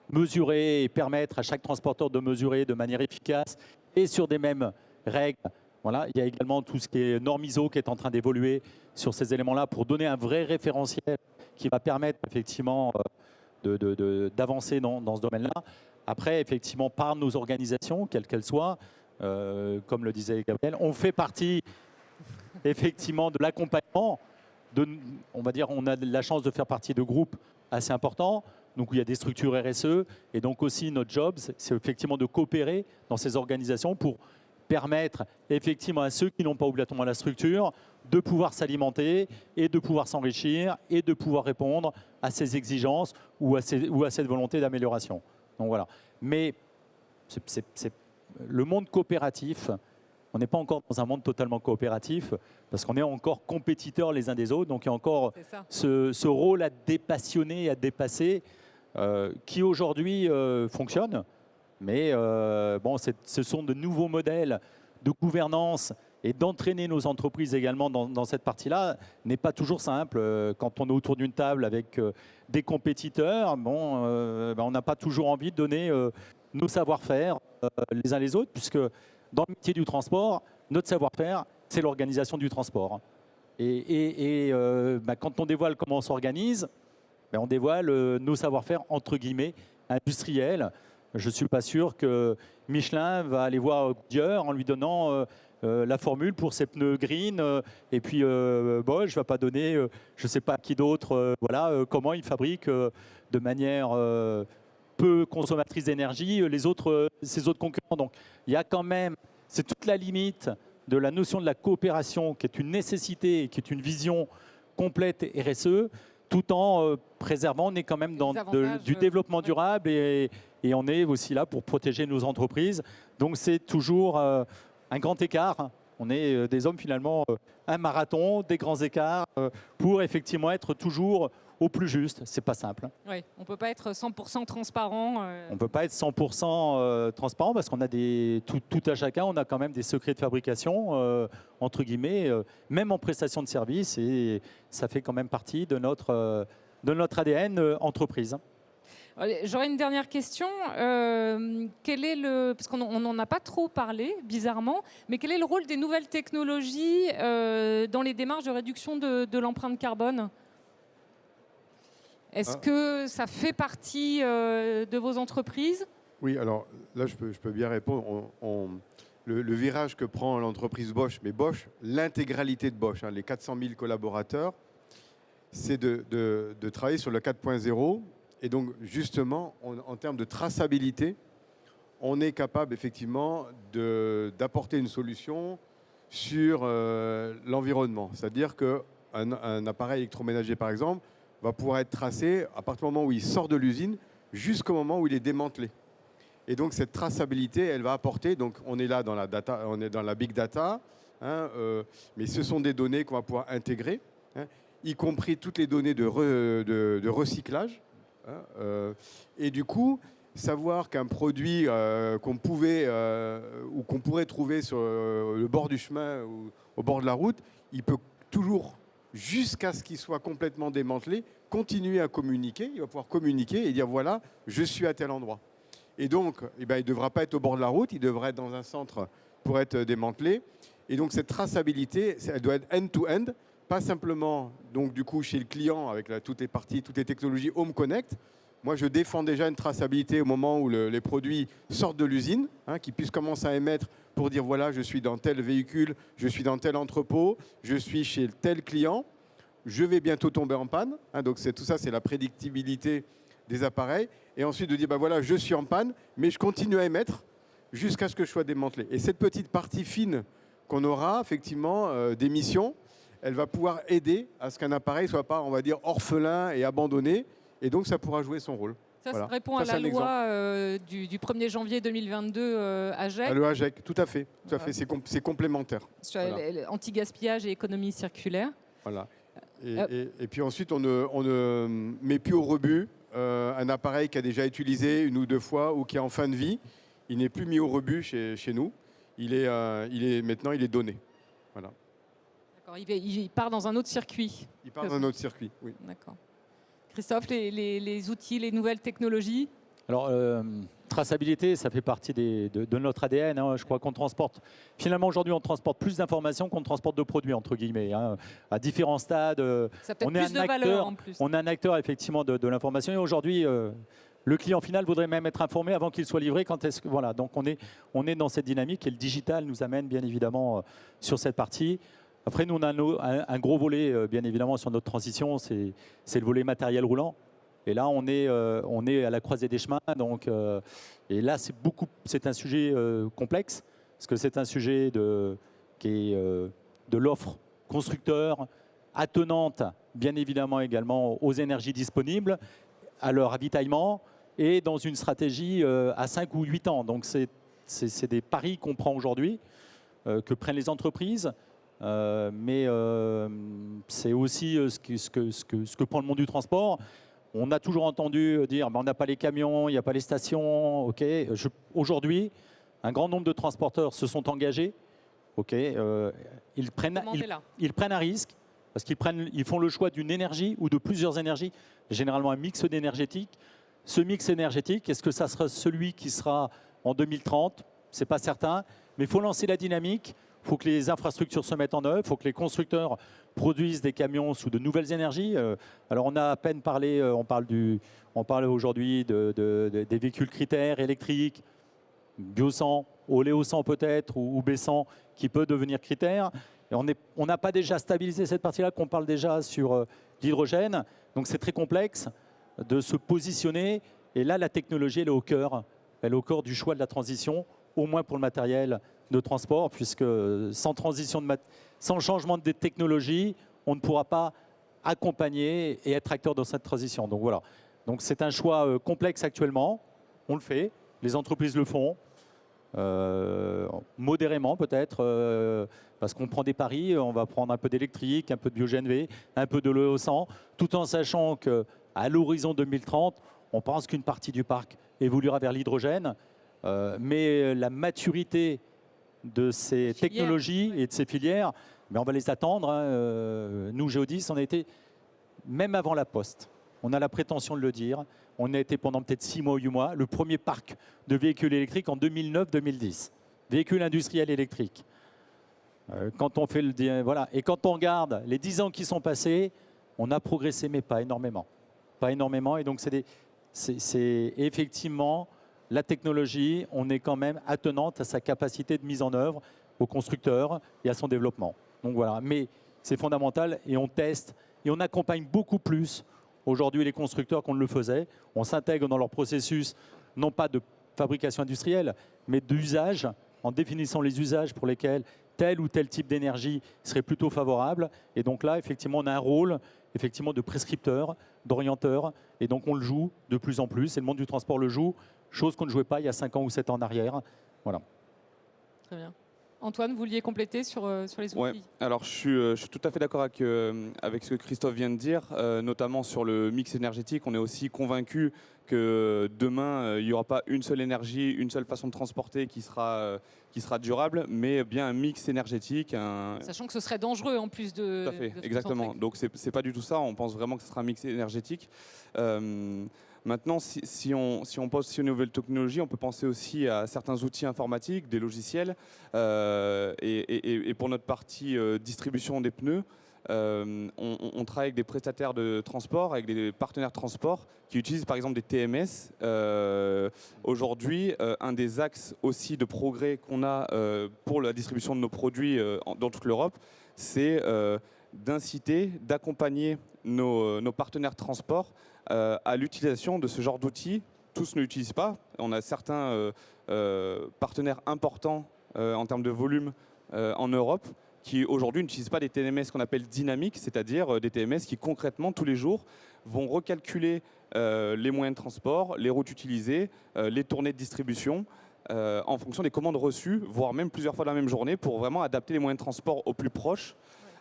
mesurer et permettre à chaque transporteur de mesurer de manière efficace et sur des mêmes règles. Voilà. Il y a également tout ce qui est norme ISO qui est en train d'évoluer sur ces éléments-là pour donner un vrai référentiel qui va permettre effectivement d'avancer dans ce domaine-là. Après, effectivement, par nos organisations, quelles qu'elles soient, comme le disait Gabriel, on fait partie effectivement de l'accompagnement on va dire, on a la chance de faire partie de groupes assez importants, donc où il y a des structures RSE, et donc aussi notre job, c'est effectivement de coopérer dans ces organisations pour permettre effectivement à ceux qui n'ont pas obligatoirement la structure de pouvoir s'alimenter et de pouvoir s'enrichir et de pouvoir répondre à ces exigences ou à cette volonté d'amélioration. Donc voilà. Mais le monde coopératif, on n'est pas encore dans un monde totalement coopératif parce qu'on est encore compétiteurs les uns des autres. Donc il y a encore ce rôle à dépassionner, à dépasser qui aujourd'hui fonctionne. Mais bon, ce sont de nouveaux modèles de gouvernance et d'entraîner nos entreprises également dans cette partie-là n'est pas toujours simple. Quand on est autour d'une table avec des compétiteurs, bon, on n'a pas toujours envie de donner nos savoir-faire les uns les autres, puisque dans le métier du transport, notre savoir-faire, c'est l'organisation du transport. Et quand on dévoile comment on s'organise, on dévoile nos savoir-faire entre guillemets industriels. Je ne suis pas sûr que Michelin va aller voir Goodyear en lui donnant la formule pour ses pneus green. Et puis, Bosch ne va pas donner, je ne sais pas qui d'autre, voilà, comment il fabrique de manière peu consommatrice d'énergie ses autres concurrents. Donc, il y a quand même, c'est toute la limite de la notion de la coopération qui est une nécessité, qui est une vision complète RSE, tout en préservant, on est quand même dans du développement durable et on est aussi là pour protéger nos entreprises. Donc c'est toujours un grand écart. On est des hommes finalement, un marathon, des grands écarts pour effectivement être toujours au plus juste. C'est pas simple. Oui, on ne peut pas être 100% transparent. On ne peut pas être 100% transparent parce qu'on a tout à chacun, on a quand même des secrets de fabrication, entre guillemets, même en prestation de service, et ça fait quand même partie de notre ADN entreprise. J'aurais une dernière question. Parce qu'on n'en a pas trop parlé, bizarrement, mais quel est le rôle des nouvelles technologies dans les démarches de réduction de l'empreinte carbone ? Est-ce que ça fait partie de vos entreprises ? Oui, alors là, je peux bien répondre. Le virage que prend l'entreprise Bosch, mais Bosch, l'intégralité de Bosch, les 400 000 collaborateurs, c'est de travailler sur le 4.0. Et donc, justement, en termes de traçabilité, on est capable effectivement d'apporter une solution sur l'environnement. C'est-à-dire qu'un appareil électroménager, par exemple, va pouvoir être tracé à partir du moment où il sort de l'usine jusqu'au moment où il est démantelé. Et donc, cette traçabilité, elle va apporter, donc on est là dans la data, on est dans la big data, mais ce sont des données qu'on va pouvoir intégrer, y compris toutes les données de recyclage. Et du coup, savoir qu'un produit qu'on pourrait trouver sur le bord du chemin ou au bord de la route, il peut toujours, jusqu'à ce qu'il soit complètement démantelé, continuer à communiquer. Il va pouvoir communiquer et dire voilà, je suis à tel endroit. Et donc, il ne devra pas être au bord de la route, il devrait être dans un centre pour être démantelé. Et donc, cette traçabilité, elle doit être end-to-end, pas simplement donc, du coup, chez le client avec toutes les parties, toutes les technologies Home Connect. Moi, je défends déjà une traçabilité au moment où les produits sortent de l'usine, qu'ils puissent commencer à émettre pour dire voilà, je suis dans tel véhicule, je suis dans tel entrepôt, je suis chez tel client, je vais bientôt tomber en panne. Donc tout ça, c'est la prédictibilité des appareils. Et ensuite de dire bah voilà, je suis en panne, mais je continue à émettre jusqu'à ce que je sois démantelé. Et cette petite partie fine qu'on aura effectivement d'émissions, elle va pouvoir aider à ce qu'un appareil ne soit pas, on va dire, orphelin et abandonné. Et donc, ça pourra jouer son rôle. Ça, voilà. Ça répond à la loi du 1er janvier 2022 AGEC. Le AGEC, tout à fait. Tout à fait. C'est complémentaire. Sur anti-gaspillage et économie circulaire. Voilà. Et puis ensuite, on ne met plus au rebut un appareil qui a déjà été utilisé une ou deux fois ou qui est en fin de vie. Il n'est plus mis au rebut chez nous. Maintenant, il est donné. Voilà. D'accord. Il part dans un autre circuit. Il part dans un autre circuit, oui. D'accord. Christophe, les outils, les nouvelles technologies? Alors, traçabilité, ça fait partie de notre ADN. Je crois qu'on transporte, finalement aujourd'hui, on transporte plus d'informations qu'on transporte de produits, entre guillemets, à différents stades. Ça a peut-être plus de valeur en plus. On est un acteur, effectivement, de l'information. Et aujourd'hui, le client final voudrait même être informé avant qu'il soit livré. Voilà, donc on est dans cette dynamique et le digital nous amène, bien évidemment, sur cette partie. Après, nous, on a un gros volet, bien évidemment, sur notre transition, c'est le volet matériel roulant. Et là, on est à la croisée des chemins. Donc, et là, c'est un sujet complexe, parce que c'est un sujet qui est de l'offre constructeur, attenante, bien évidemment, également aux énergies disponibles, à leur ravitaillement, et dans une stratégie à 5 ou 8 ans. Donc, c'est des paris qu'on prend aujourd'hui, que prennent les entreprises. Mais c'est aussi ce que prend le monde du transport. On a toujours entendu dire on n'a pas les camions, il n'y a pas les stations. Okay. Aujourd'hui, un grand nombre de transporteurs se sont engagés. Okay. Ils prennent un risque parce qu'ils font le choix d'une énergie ou de plusieurs énergies, généralement un mix énergétique. Ce mix énergétique, est-ce que ça sera celui qui sera en 2030? Ce n'est pas certain, mais il faut lancer la dynamique. Il faut que les infrastructures se mettent en œuvre, il faut que les constructeurs produisent des camions sous de nouvelles énergies. Alors on a à peine parlé, on parle aujourd'hui des véhicules critères électriques, bio-100, oléo-100 peut-être, ou B100, qui peut devenir critère. Et on n'a pas déjà stabilisé cette partie-là, qu'on parle déjà sur l'hydrogène. Donc c'est très complexe de se positionner. Et là, la technologie, elle est au cœur du choix de la transition, au moins pour le matériel de transport, puisque sans changement de technologie, on ne pourra pas accompagner et être acteur dans cette transition. Donc voilà. Donc c'est un choix complexe actuellement. On le fait. Les entreprises le font. Modérément peut-être, parce qu'on prend des paris. On va prendre un peu d'électrique, un peu de bio-GNV, un peu de l'EO100, tout en sachant qu'à l'horizon 2030, on pense qu'une partie du parc évoluera vers l'hydrogène. Mais la maturité de ces technologies et de ces filières, mais on va les attendre. Hein. Nous, Geodis, on a été, même avant la Poste, on a la prétention de le dire, on a été pendant peut-être 6 mois ou 8 mois, le premier parc de véhicules électriques en 2009-2010. Véhicules industriels électriques. Quand on fait voilà. Et quand on regarde les 10 ans qui sont passés, on a progressé, mais pas énormément. Pas énormément. Et donc, c'est effectivement... La technologie, on est quand même attenante à sa capacité de mise en œuvre au constructeur et à son développement. Donc voilà, mais c'est fondamental et on teste et on accompagne beaucoup plus aujourd'hui les constructeurs qu'on ne le faisait. On s'intègre dans leur processus, non pas de fabrication industrielle, mais d'usage, en définissant les usages pour lesquels tel ou tel type d'énergie serait plutôt favorable. Et donc là, effectivement, on a un rôle effectivement de prescripteur, d'orienteur, et donc on le joue de plus en plus, et le monde du transport le joue, chose qu'on ne jouait pas il y a 5 ans ou 7 ans en arrière. Voilà. Très bien. Antoine, vous vouliez compléter sur les outils? Ouais. Alors je suis tout à fait d'accord avec ce que Christophe vient de dire, notamment sur le mix énergétique. On est aussi convaincu que demain, il n'y aura pas une seule énergie, une seule façon de transporter qui sera durable, mais bien un mix énergétique. Sachant que ce serait dangereux en plus de... Tout à fait, exactement. Donc c'est pas du tout ça, on pense vraiment que ce sera un mix énergétique. Maintenant, si on pense sur une nouvelle technologie, on peut penser aussi à certains outils informatiques, des logiciels. Et pour notre partie distribution des pneus, on travaille avec des prestataires de transport, avec des partenaires de transport qui utilisent par exemple des TMS. Aujourd'hui, un des axes aussi de progrès qu'on a pour la distribution de nos produits dans toute l'Europe, c'est d'inciter, d'accompagner nos partenaires de transport à l'utilisation de ce genre d'outils. Tous ne l'utilisent pas. On a certains partenaires importants en termes de volume en Europe qui aujourd'hui n'utilisent pas des TMS qu'on appelle dynamiques, c'est-à-dire des TMS qui concrètement tous les jours vont recalculer les moyens de transport, les routes utilisées, les tournées de distribution en fonction des commandes reçues, voire même plusieurs fois dans la même journée pour vraiment adapter les moyens de transport au plus proche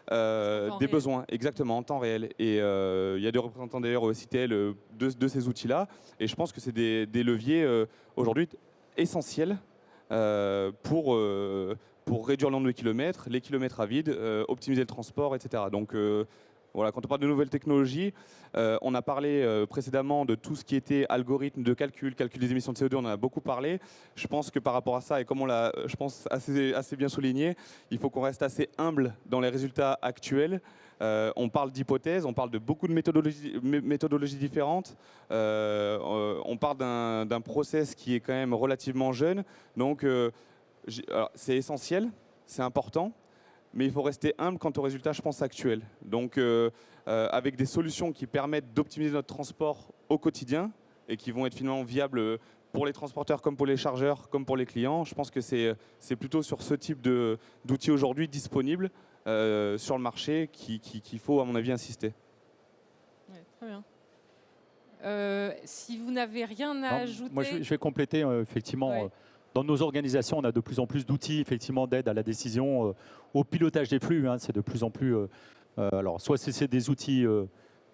des besoins, exactement, en temps réel. Et il y a des représentants d'ailleurs au CITL de ces outils-là. Et je pense que c'est des leviers aujourd'hui essentiels pour réduire le nombre de kilomètres, les kilomètres à vide, optimiser le transport, etc. Donc voilà, quand on parle de nouvelles technologies, on a parlé précédemment de tout ce qui était algorithme de calcul des émissions de CO2, on en a beaucoup parlé. Je pense que par rapport à ça, et comme on l'a, je pense, assez bien souligné, il faut qu'on reste assez humble dans les résultats actuels. On parle d'hypothèses, on parle de beaucoup de méthodologies différentes. On parle d'un process qui est quand même relativement jeune. Donc c'est essentiel, c'est important. mais il faut rester humble quant aux résultats, je pense, actuels. Donc, avec des solutions qui permettent d'optimiser notre transport au quotidien et qui vont être finalement viables pour les transporteurs comme pour les chargeurs, comme pour les clients, je pense que c'est plutôt sur ce type d'outils aujourd'hui disponibles sur le marché qu'il faut, à mon avis, insister. Ouais, très bien. Si vous n'avez rien à ajouter... Moi, je vais compléter, effectivement. Ouais. Dans nos organisations, on a de plus en plus d'outils effectivement d'aide à la décision, au pilotage des flux. Hein, c'est de plus en plus. Alors, soit c'est des outils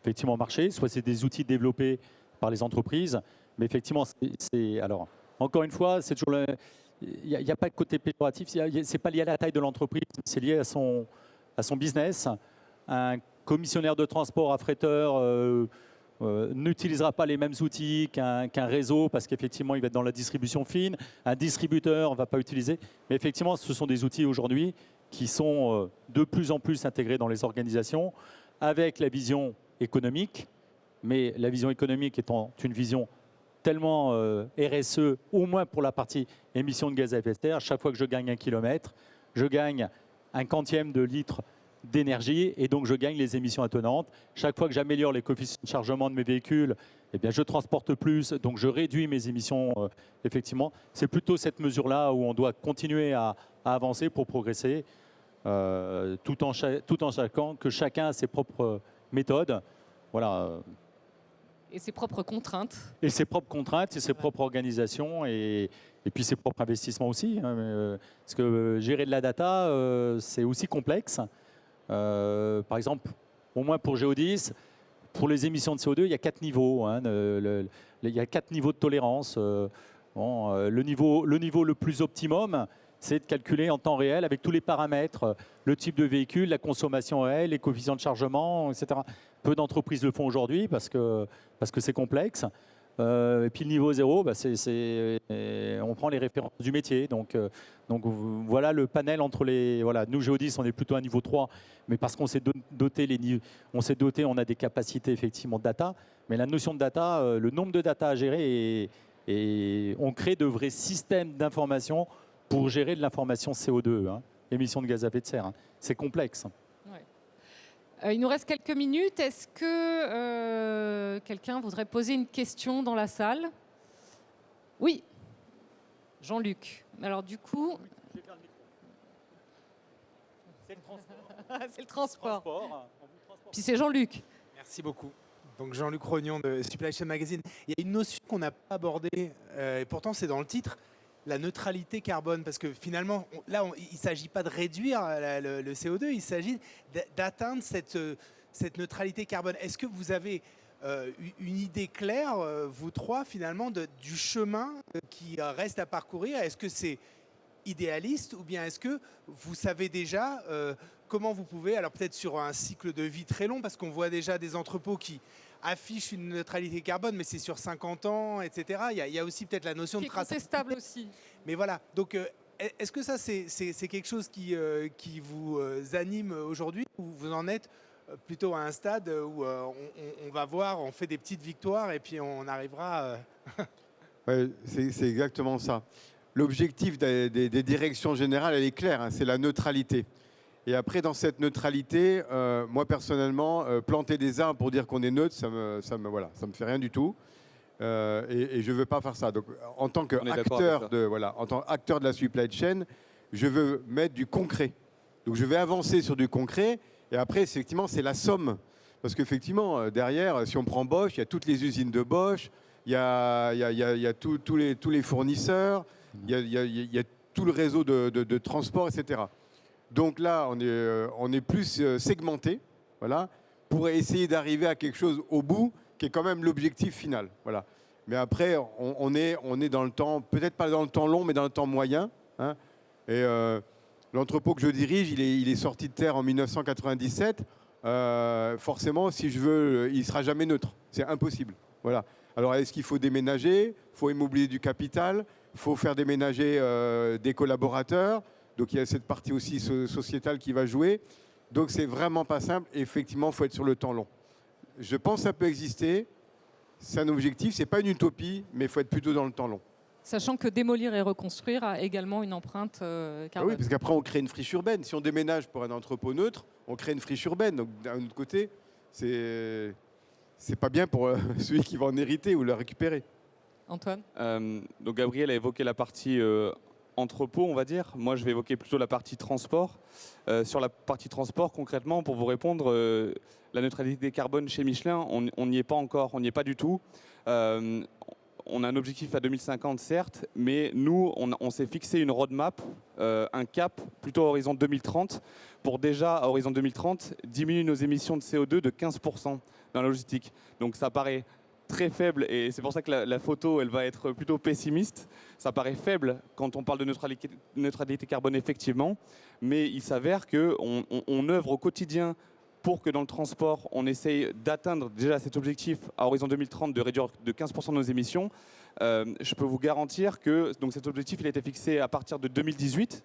effectivement marché, soit c'est des outils développés par les entreprises. Mais effectivement, alors encore une fois, c'est toujours il n'y a pas de côté péjoratif. C'est pas lié à la taille de l'entreprise, c'est lié à son business. Un commissionnaire de transport affréteur n'utilisera pas les mêmes outils qu'un réseau parce qu'effectivement, il va être dans la distribution fine. Un distributeur ne va pas utiliser. Mais effectivement, ce sont des outils aujourd'hui qui sont de plus en plus intégrés dans les organisations avec la vision économique. Mais la vision économique étant une vision tellement RSE, au moins pour la partie émissions de gaz à effet de serre. Chaque fois que je gagne 1 kilomètre, je gagne un quantième de litre d'énergie et donc je gagne les émissions attenantes. Chaque fois que j'améliore les coefficients de chargement de mes véhicules, eh bien, je transporte plus, donc je réduis mes émissions. Effectivement, c'est plutôt cette mesure-là où on doit continuer à avancer pour progresser, tout en sachant que chacun a ses propres méthodes. Voilà. Et ses propres contraintes. Et ses propres contraintes, et ses propres organisations, et puis ses propres investissements aussi. Hein, parce que gérer de la data, c'est aussi complexe. Par exemple, au moins pour Geodis, pour les émissions de CO2, il y a 4 niveaux. Hein, il y a 4 niveaux de tolérance. Le niveau le plus optimum, c'est de calculer en temps réel avec tous les paramètres, le type de véhicule, la consommation réelle, les coefficients de chargement, etc. Peu d'entreprises le font aujourd'hui parce que c'est complexe. Et puis le niveau 0, on prend les références du métier. Donc voilà le panel entre les... Voilà, nous, Geodis, on est plutôt à niveau 3, mais parce qu'on s'est doté, on a des capacités effectivement de data. Mais la notion de data, le nombre de data à gérer, et on crée de vrais systèmes d'information pour gérer de l'information CO2, hein, émissions de gaz à effet de serre. Hein. C'est complexe. Il nous reste quelques minutes. Est-ce que quelqu'un voudrait poser une question dans la salle? Oui, Jean-Luc. Alors du coup... C'est le transport. C'est le transport. Puis c'est Jean-Luc. Merci beaucoup. Donc Jean-Luc Rognon de Supply Chain Magazine. Il y a une notion qu'on n'a pas abordée, et pourtant c'est dans le titre, la neutralité carbone, parce que finalement, là, il ne s'agit pas de réduire le CO2, il s'agit d'atteindre cette neutralité carbone. Est-ce que vous avez une idée claire, vous trois, finalement, du chemin qui reste à parcourir? Est-ce que c'est idéaliste ou bien est-ce que vous savez déjà comment vous pouvez, alors peut-être sur un cycle de vie très long, parce qu'on voit déjà des entrepôts qui affiche une neutralité carbone, mais c'est sur 50 ans, etc. Il y a aussi peut-être la notion de traçabilité. C'est contestable aussi. Mais voilà, donc est-ce que ça, c'est quelque chose qui vous anime aujourd'hui, ou vous en êtes plutôt à un stade où on va voir, on fait des petites victoires et puis on arrivera... Ouais, c'est exactement ça. L'objectif des directions générales, elle est claire, hein, c'est la neutralité. Et après, dans cette neutralité, moi personnellement, planter des arbres pour dire qu'on est neutre, ça me fait rien du tout. Et je ne veux pas faire ça. Donc, en tant qu'acteur de la supply chain, je veux mettre du concret. Donc, je vais avancer sur du concret. Et après, effectivement, c'est la somme. Parce qu'effectivement, derrière, si on prend Bosch, il y a toutes les usines de Bosch, il y a tous les fournisseurs, il y a tout le réseau de transport, etc. Donc là, on est plus segmenté, voilà, pour essayer d'arriver à quelque chose au bout qui est quand même l'objectif final. Voilà. Mais après, on est dans le temps, peut-être pas dans le temps long, mais dans le temps moyen. Hein. Et l'entrepôt que je dirige, il est sorti de terre en 1997. Forcément, si je veux, il ne sera jamais neutre. C'est impossible. Voilà. Alors, est-ce qu'il faut déménager? Il faut immobiliser du capital. Il faut faire déménager des collaborateurs. Donc, il y a cette partie aussi sociétale qui va jouer. Donc, c'est vraiment pas simple. Et effectivement, il faut être sur le temps long. Je pense que ça peut exister. C'est un objectif. Ce n'est pas une utopie, mais il faut être plutôt dans le temps long. Sachant que démolir et reconstruire a également une empreinte Ah carbone. oui, parce qu'après, on crée une friche urbaine. Si on déménage pour un entrepôt neutre, on crée une friche urbaine. Donc, d'un autre côté, c'est pas bien pour celui qui va en hériter ou le récupérer. Antoine? Donc Gabriel a évoqué la partie entrepôt, on va dire. Moi, je vais évoquer plutôt la partie transport. Sur la partie transport, concrètement, pour vous répondre, la neutralité carbone chez Michelin, on n'y est pas encore, on n'y est pas du tout. On a un objectif à 2050, certes, mais nous, on s'est fixé une roadmap, un cap, plutôt à horizon 2030, pour déjà, à horizon 2030, diminuer nos émissions de CO2 de 15% dans la logistique. Donc ça paraît très faible, et c'est pour ça que la photo, elle va être plutôt pessimiste. Ça paraît faible quand on parle de neutralité carbone, effectivement, mais il s'avère qu'on œuvre au quotidien pour que dans le transport, on essaye d'atteindre déjà cet objectif à horizon 2030 de réduire de 15% nos émissions. Je peux vous garantir que donc cet objectif il a été fixé à partir de 2018.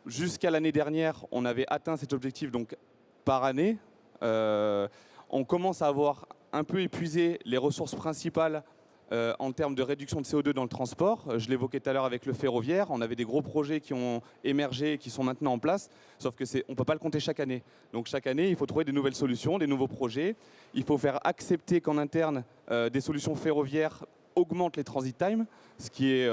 Jusqu'à l'année dernière, on avait atteint cet objectif donc, par année. On commence à avoir un peu épuisé les ressources principales en termes de réduction de CO2 dans le transport. Je l'évoquais tout à l'heure avec le ferroviaire. On avait des gros projets qui ont émergé et qui sont maintenant en place, sauf qu'on ne peut pas le compter chaque année. Donc chaque année, il faut trouver des nouvelles solutions, des nouveaux projets. Il faut faire accepter qu'en interne, des solutions ferroviaires augmentent les transit times, ce qui est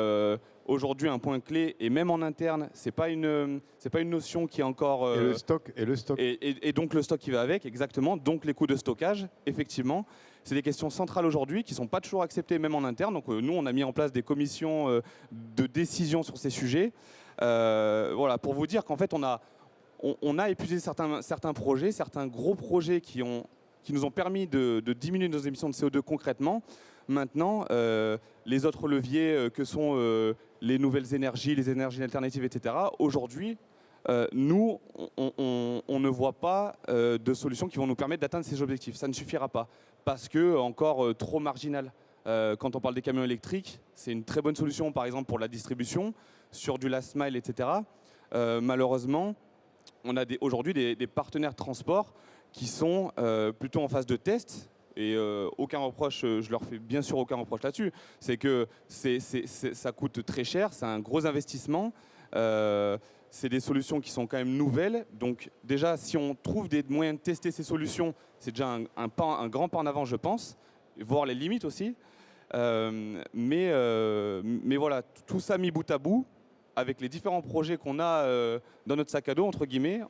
aujourd'hui un point clé. Et même en interne, ce n'est pas une notion qui est encore... Et le stock. Et donc le stock qui va avec, exactement. Donc les coûts de stockage, effectivement. C'est des questions centrales aujourd'hui qui ne sont pas toujours acceptées même en interne. Donc nous, on a mis en place des commissions de décision sur ces sujets. Voilà, pour vous dire qu'en fait, on a épuisé certains projets, certains gros projets qui nous ont permis de diminuer nos émissions de CO2 concrètement. Maintenant, les autres leviers que sont les nouvelles énergies, les énergies alternatives, etc., aujourd'hui, nous, on ne voit pas de solutions qui vont nous permettre d'atteindre ces objectifs. Ça ne suffira pas, parce que encore trop marginal. Quand on parle des camions électriques, c'est une très bonne solution, par exemple, pour la distribution, sur du last mile, etc. Malheureusement, on a aujourd'hui des partenaires de transport qui sont plutôt en phase de test. Et aucun reproche, je leur fais bien sûr aucun reproche là-dessus. C'est que ça coûte très cher, c'est un gros investissement. C'est des solutions qui sont quand même nouvelles. Donc déjà, si on trouve des moyens de tester ces solutions, c'est déjà un grand pas en avant, je pense, voir les limites aussi. Mais voilà, tout ça mis bout à bout, avec les différents projets qu'on a dans notre sac à dos, entre guillemets,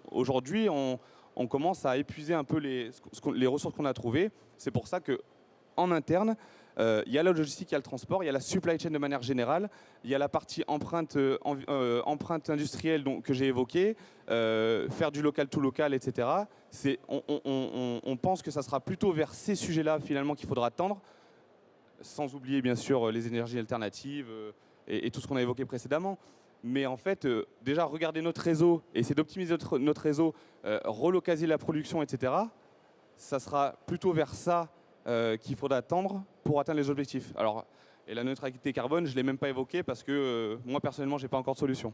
aujourd'hui, on commence à épuiser un peu les ressources qu'on a trouvées. C'est pour ça qu'en interne, il y a la logistique, il y a le transport, il y a la supply chain de manière générale, il y a la partie empreinte industrielle que j'ai évoquée, faire du local to local, etc. On pense que ça sera plutôt vers ces sujets-là finalement qu'il faudra tendre, sans oublier bien sûr les énergies alternatives et tout ce qu'on a évoqué précédemment. Mais en fait, déjà regarder notre réseau, essayer d'optimiser notre réseau, relocaliser la production, etc. Ça sera plutôt vers ça qu'il faudra tendre pour atteindre les objectifs. Alors, et la neutralité carbone, je ne l'ai même pas évoquée parce que moi, personnellement, je n'ai pas encore de solution.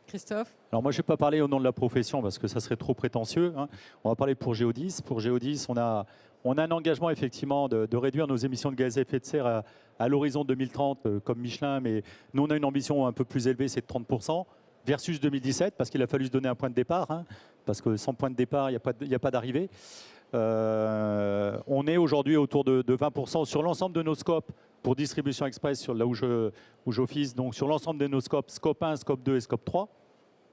Christophe? Alors moi, je ne vais pas parler au nom de la profession parce que ça serait trop prétentieux, hein. On va parler pour Geodis. Pour Geodis, on a un engagement effectivement de réduire nos émissions de gaz à effet de serre à l'horizon 2030 comme Michelin, mais nous, on a une ambition un peu plus élevée, c'est de 30%, versus 2017, parce qu'il a fallu se donner un point de départ, hein, parce que sans point de départ, il n'y a pas d'arrivée. On est aujourd'hui autour de 20% sur l'ensemble de nos scopes pour distribution express, là où j'office, donc sur l'ensemble de nos scopes, scope 1, scope 2 et scope 3.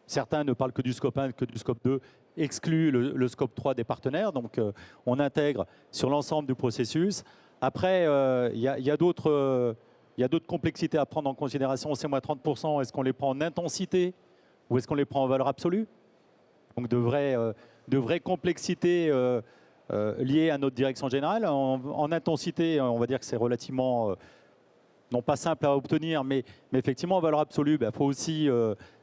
Certains ne parlent que du scope 1, que du scope 2, excluent le scope 3 des partenaires. Donc, on intègre sur l'ensemble du processus. Après, il y a d'autres complexités à prendre en considération. C'est moins 30%. Est-ce qu'on les prend en intensité ou est-ce qu'on les prend en valeur absolue? Donc, de vraies complexités liées à notre direction générale. En intensité, on va dire que c'est relativement... non pas simple à obtenir, mais effectivement, en valeur absolue, il faut aussi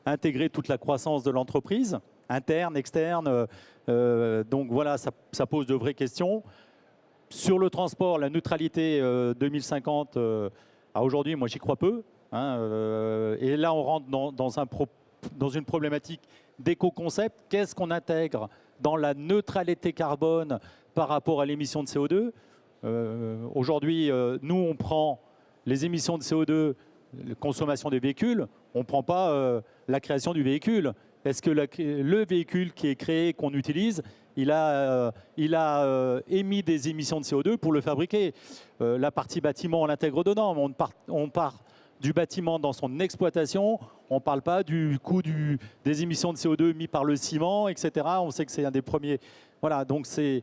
intégrer toute la croissance de l'entreprise, interne, externe. Donc voilà, ça pose de vraies questions. Sur le transport, la neutralité 2050, à aujourd'hui, moi j'y crois peu, hein, et là, on rentre dans une problématique d'éco-concept. Qu'est-ce qu'on intègre dans la neutralité carbone par rapport à l'émission de CO2 ? Aujourd'hui, nous, on prend les émissions de CO2, la consommation des véhicules, on ne prend pas la création du véhicule. Est-ce que le véhicule qui est créé, qu'on utilise, il a émis des émissions de CO2 pour le fabriquer? La partie bâtiment, on l'intègre dedans. On part du bâtiment dans son exploitation. On ne parle pas du coût des émissions de CO2 mis par le ciment, etc. On sait que c'est un des premiers. Voilà, donc je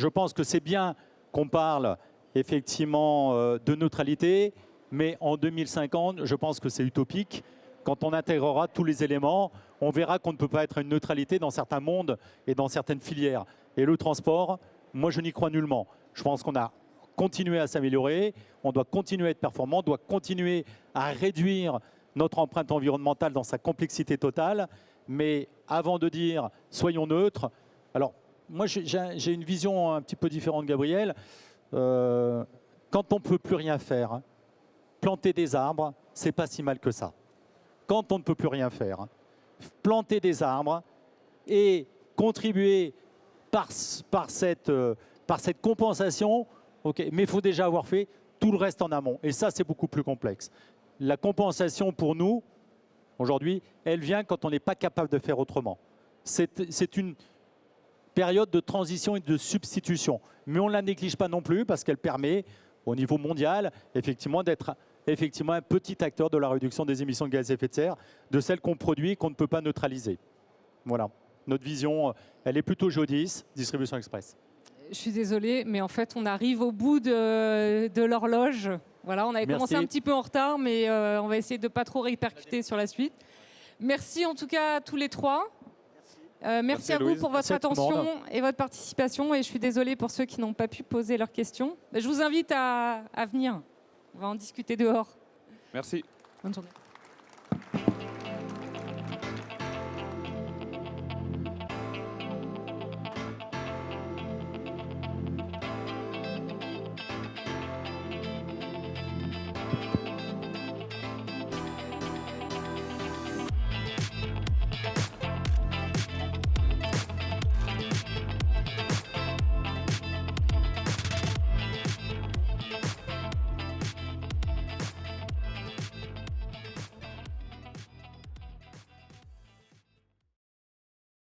pense que c'est bien qu'on parle effectivement de neutralité, mais en 2050, je pense que c'est utopique. Quand on intégrera tous les éléments, on verra qu'on ne peut pas être une neutralité dans certains mondes et dans certaines filières. Et le transport, moi, je n'y crois nullement. Je pense qu'on a continué à s'améliorer, on doit continuer à être performant, on doit continuer à réduire notre empreinte environnementale dans sa complexité totale. Mais avant de dire « soyons neutres », alors moi, j'ai une vision un petit peu différente de Gabriel. Quand on ne peut plus rien faire, planter des arbres, c'est pas si mal que ça. Quand on ne peut plus rien faire, planter des arbres et contribuer par cette compensation, okay, mais il faut déjà avoir fait tout le reste en amont. Et ça, c'est beaucoup plus complexe. La compensation pour nous, aujourd'hui, elle vient quand on n'est pas capable de faire autrement. C'est une période de transition et de substitution. Mais on ne la néglige pas non plus parce qu'elle permet, au niveau mondial, effectivement, d'être un petit acteur de la réduction des émissions de gaz à effet de serre, de celles qu'on produit et qu'on ne peut pas neutraliser. Voilà. Notre vision, elle est plutôt Geodis, Distribution Express. Je suis désolée, mais en fait, on arrive au bout de l'horloge. Voilà, on avait commencé un petit peu en retard, mais on va essayer de ne pas trop répercuter sur la suite. Merci en tout cas à tous les trois. Merci à vous pour votre attention et votre participation. Et je suis désolée pour ceux qui n'ont pas pu poser leurs questions. Je vous invite à venir. On va en discuter dehors. Merci. Bonne journée.